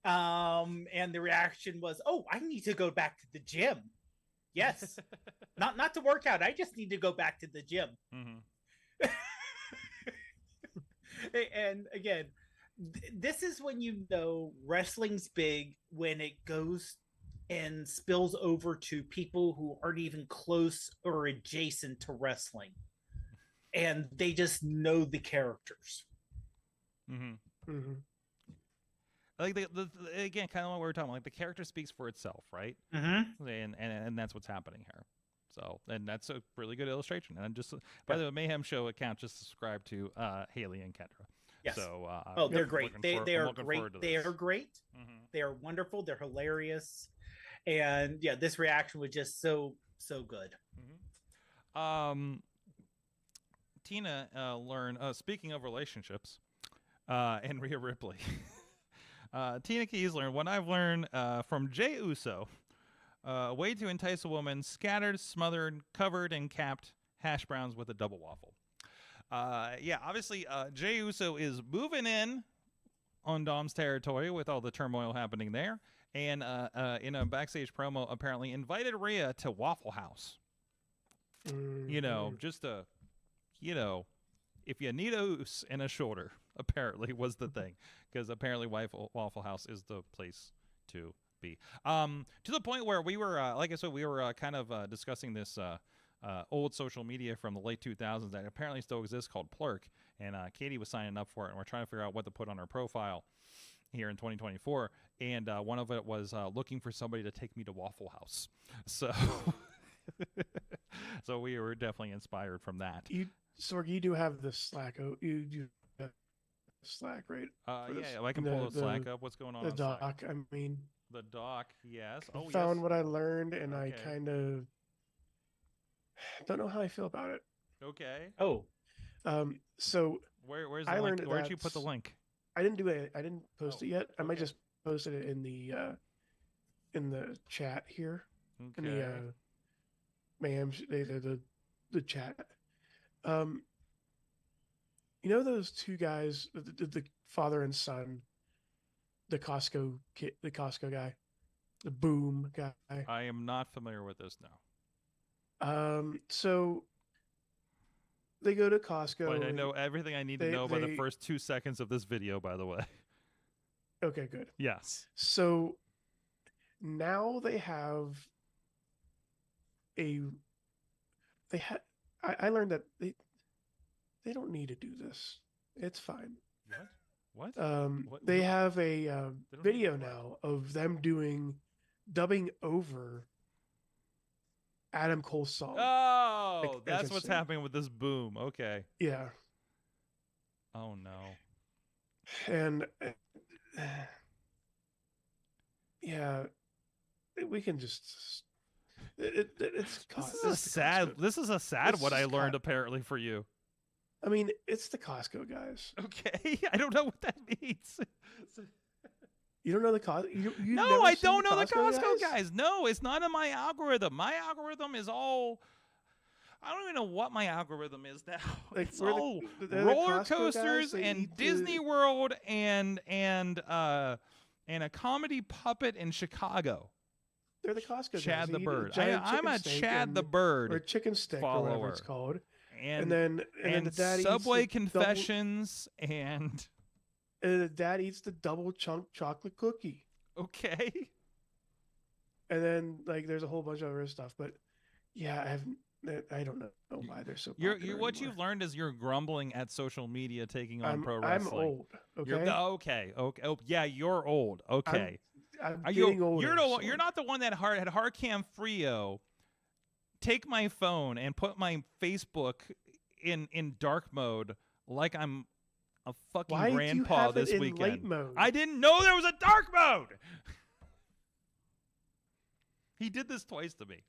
And the reaction was, "Oh, I need to go back to the gym." Yes. not to work out. I just need to go back to the gym. And again, this is when wrestling's big, when it goes and spills over to people who aren't even close or adjacent to wrestling, and they just know the characters. Like again, kind of what we were talking about. Like the character speaks for itself, right? And that's what's happening here. So, and that's a really good illustration. And just by the Mayhem Show account, just subscribe to Haley and Kendra. Yes. So, they're great. They are great. They are great. They are wonderful. They're hilarious. And yeah, this reaction was just so good. Tina learned, speaking of relationships, and Rhea Ripley. Tina Keys learned what I've learned from Jey Uso. A way to entice a woman: scattered, smothered, covered, and capped hash browns with a double waffle. Yeah, obviously, Jey Uso is moving in on Dom's territory with all the turmoil happening there. And in a backstage promo, apparently invited Rhea to Waffle House. Just to, if you need a oos and a shoulder, apparently was the thing. Because apparently Waffle House is the place to be. To the point where we were, like I said, we were kind of discussing this old social media from the late 2000s that apparently still exists called Plurk, and Katie was signing up for it, and we're trying to figure out what to put on her profile here in 2024, and one of it was looking for somebody to take me to Waffle House. So, so we were definitely inspired from that. Sorg, you do have the Slack. Oh, you do have Slack, right? Yeah, I can pull the Slack up. What's going on? The on doc. Slack? I mean, the doc. Yes. I found what I learned, and Okay. I kind of don't know how I feel about it. Okay. Oh, so Where's the I link? learned Where'd you put the that's- link? I didn't do it. I didn't post Oh, it yet. I might okay. just post it in the chat here. In Okay. the Mayhem, the chat. You know those two guys, the father and son, the Costco kid, the Costco guy, the Boom guy. I am not familiar with this now. So they go to Costco. But I and- know everything I need to know by the first 2 seconds of this video, by the way. Okay, good. Yes. So now they have I learned that they don't need to do this. It's fine. What? What? They No. have a don't video need to what? now of them dubbing over Adam Cole's song. Oh, Like, that's what's interesting. happening with this Boom. Okay. Yeah, Oh no. and yeah, we can just. It's This is a sad. This is a sad. This What I is learned co- apparently for you. I mean, it's the Costco guys. Okay. I don't know what that means. You don't know the Costco? You No, never I seen don't know the Costco guys. No, it's not in my algorithm. My algorithm is all. I don't even know what my algorithm is now. Like, It's we're the- all they're the roller Costco guys, coasters they and need to- Disney World and a comedy puppet in Chicago. They're the Costco guys. Chad They the eat Bird. giant I'm chicken a steak Chad the and- Bird or chicken stick or whatever it's follower. called. and then the dad eats Subway the Confessions and And the dad eats the double chunk chocolate cookie. okay. And then like there's a whole bunch of other stuff, but yeah, I don't know why they're so. You're popular what anymore. you've learned is you're grumbling at social media taking on pro I'm wrestling. old. Okay, You're, okay. Oh, yeah, you're old. Okay. I'm Are getting you? older. You're the one. so- You're not the one that had Hardcam Frio take my phone and put my Facebook in dark mode like I'm a fucking Why do you grandpa have it this in weekend. light mode? I didn't know there was a dark mode. He did this twice to me.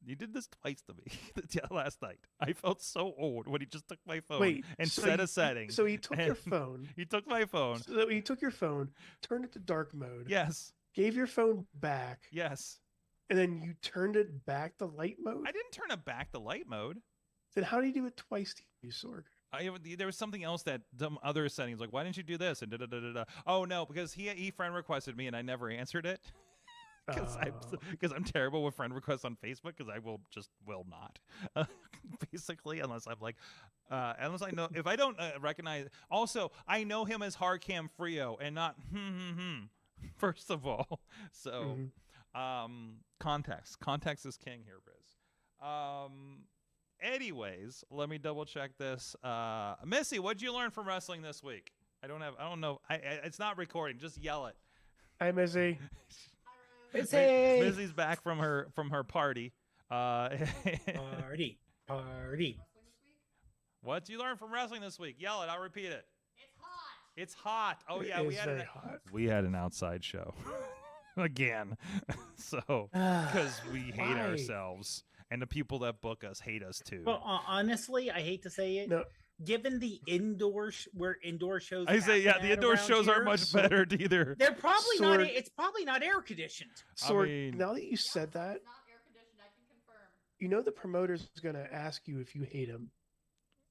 He did this twice to me last night. I felt so old when he just took my phone Wait, and so set he- a setting. So he took your and phone. He took my phone. So he took your phone, turned it to dark mode. Yes. Gave your phone back, Yes. and then you turned it back to light mode. I didn't turn it back to light mode. Then how do you do it twice to you, Sorg? There was something else that some other settings like, why didn't you do this? And da. Oh no, because he friend requested me and I never answered it. Because I'm terrible with friend requests on Facebook because I will not basically unless I'm like unless I know if I don't recognize. Also, I know him as Hardcam Frio and not first of all. So context is king here, Rizz. Anyways, let me double check this. Missy, what'd you learn from wrestling this week? I don't know. It's not recording. Just yell it. Hi, Missy. Missy's back from her party. Party. What did you learn from wrestling this week? Yell it. I'll repeat it. It's hot. Oh yeah, It is very hot. we had an outside show again. So because we hate Why? ourselves and the people that book us hate us too. Well, honestly, I hate to say it. No. Given the indoor where indoor shows, I say yeah, the indoor shows are much better either. They're probably not. Sorg- It's probably not air conditioned. Sorg, mean- now that you said that, you know the promoter's gonna ask you if you hate him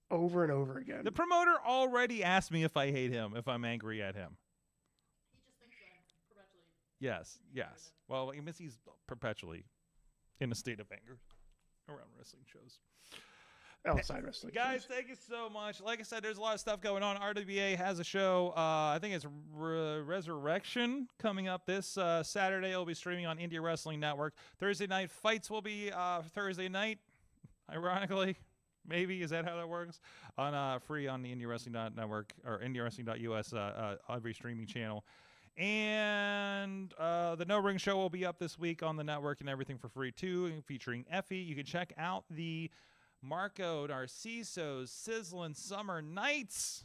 over and over again. The promoter already asked me if I hate him, if I'm angry at him. Yes. Well, Missy's perpetually in a state of anger around wrestling shows. outside wrestling. Guys, thank you so much. Like I said, there's a lot of stuff going on. RWA has a show. I think it's Resurrection coming up this Saturday. It'll be streaming on Indie Wrestling Network. Thursday night fights will be Thursday night. Ironically, maybe is that how that works? On free on the Indie Wrestling Network or IndieWrestling.us every streaming channel. And the No Ring Show will be up this week on the network and everything for free too, featuring Effie. You can check out the Marco Narciso's Sizzling Summer Nights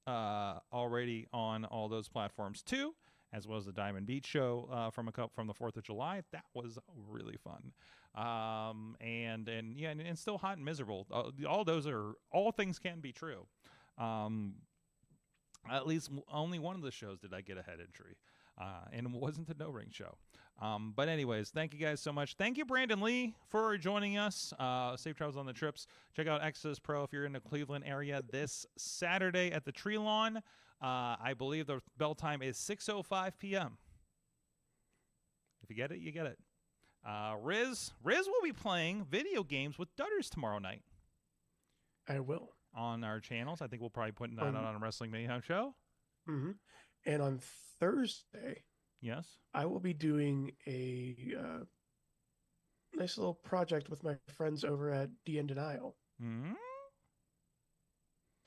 already on all those platforms too, as well as the Diamond Beach Show from the 4th of July. That was really fun. And still hot and miserable. All things can be true. At least only one of the shows did I get a head injury, and it wasn't the No Ring Show. But anyways, thank you guys so much. Thank you, Brandon Lee, for joining us. Safe travels on the trips. Check out Exodus Pro if you're in the Cleveland area this Saturday at the Tree Lawn. I believe the bell time is 6:05 p.m. If you get it, you get it. Rizz will be playing video games with Dutters tomorrow night. I will. On our channels. I think we'll probably put that out on a Wrestling Mayhem Show. Mm-hmm. And on Thursday, yes, I will be doing a nice little project with my friends over at DN Denial. Mm-hmm.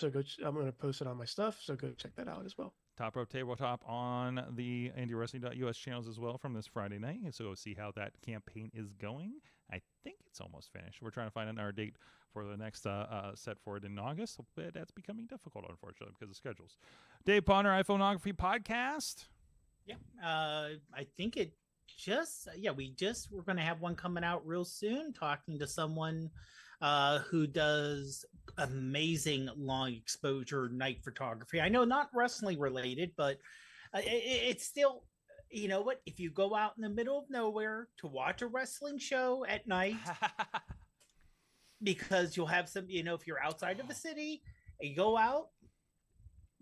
So I'm going to post it on my stuff, so go check that out as well. Top Rope Tabletop on the IndieWrestling.us channels as well from this Friday night. So go see how that campaign is going. I think it's almost finished. We're trying to find another date for the next set for it in August, but that's becoming difficult, unfortunately, because of schedules. Dave Potter, iPhoneography podcast. Yeah, I think it we're going to have one coming out real soon, talking to someone who does amazing long exposure night photography. I know not wrestling related, but it's still, you know what, if you go out in the middle of nowhere to watch a wrestling show at night, because you'll have some, if you're outside of the city and you go out,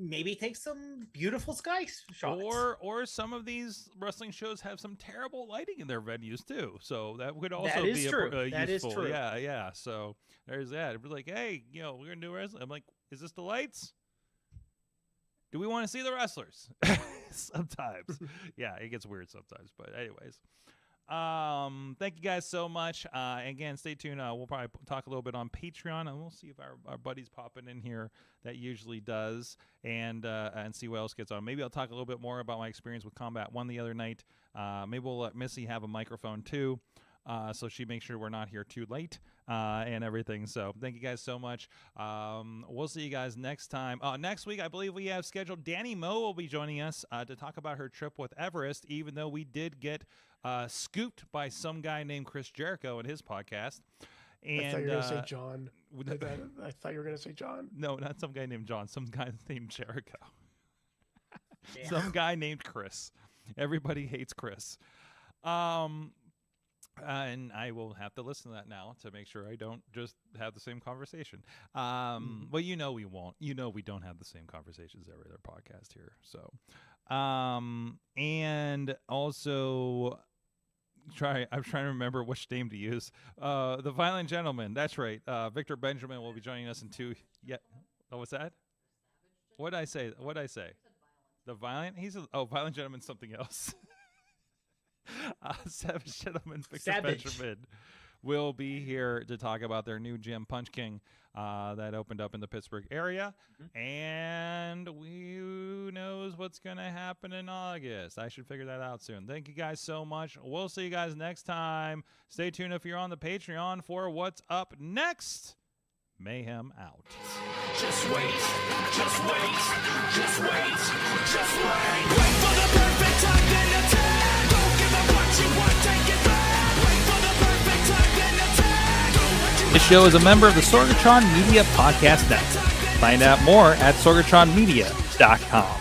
maybe take some beautiful sky shots. Or some of these wrestling shows have some terrible lighting in their venues too. So that would also be true. That useful. Is true. Yeah. So there's that. It'd be like, hey, we're gonna do wrestling. I'm like, is this the lights? Do we want to see the wrestlers? Sometimes. Yeah, it gets weird sometimes. But anyways. Thank you guys so much. Again, stay tuned. We'll probably talk a little bit on Patreon, and we'll see if our buddy's popping in here. That usually does, and see what else gets on. Maybe I'll talk a little bit more about my experience with Combat 1 the other night. Maybe we'll let Missy have a microphone too, so she makes sure we're not here too late and everything. So thank you guys so much. We'll see you guys next time. Next week, I believe we have scheduled Danny Moe will be joining us to talk about her trip with Everest, even though we did get scooped by some guy named Chris Jericho in his podcast. And I thought you were going to say John. I thought you were going to say John. No, not some guy named John. Some guy named Jericho. Some guy named Chris. Everybody hates Chris. And I will have to listen to that now to make sure I don't just have the same conversation. But we won't. We don't have the same conversations every other podcast here. So, and also I'm trying to remember which name to use. The Violent Gentleman. That's right. Victor Benjamin will be joining us in 2. Yeah. Oh, what's that? What'd I say? The Violent? Violent Gentleman, something else. Savage Gentleman Victor Benjamin will be here to talk about their new gym, Punch King, that opened up in the Pittsburgh area. And who knows what's going to happen in August. I should figure that out soon. Thank you guys so much. We'll see you guys next time. Stay tuned if you're on the Patreon for what's up next. Mayhem out. Just wait, just wait, just wait, just wait. Wait for the perfect time, then attack. Don't give up what you want, take it back. Wait for the perfect time, then attack. This show is a member of the Sorgatron Media Podcast Network. Find out more at sorgatronmedia.com.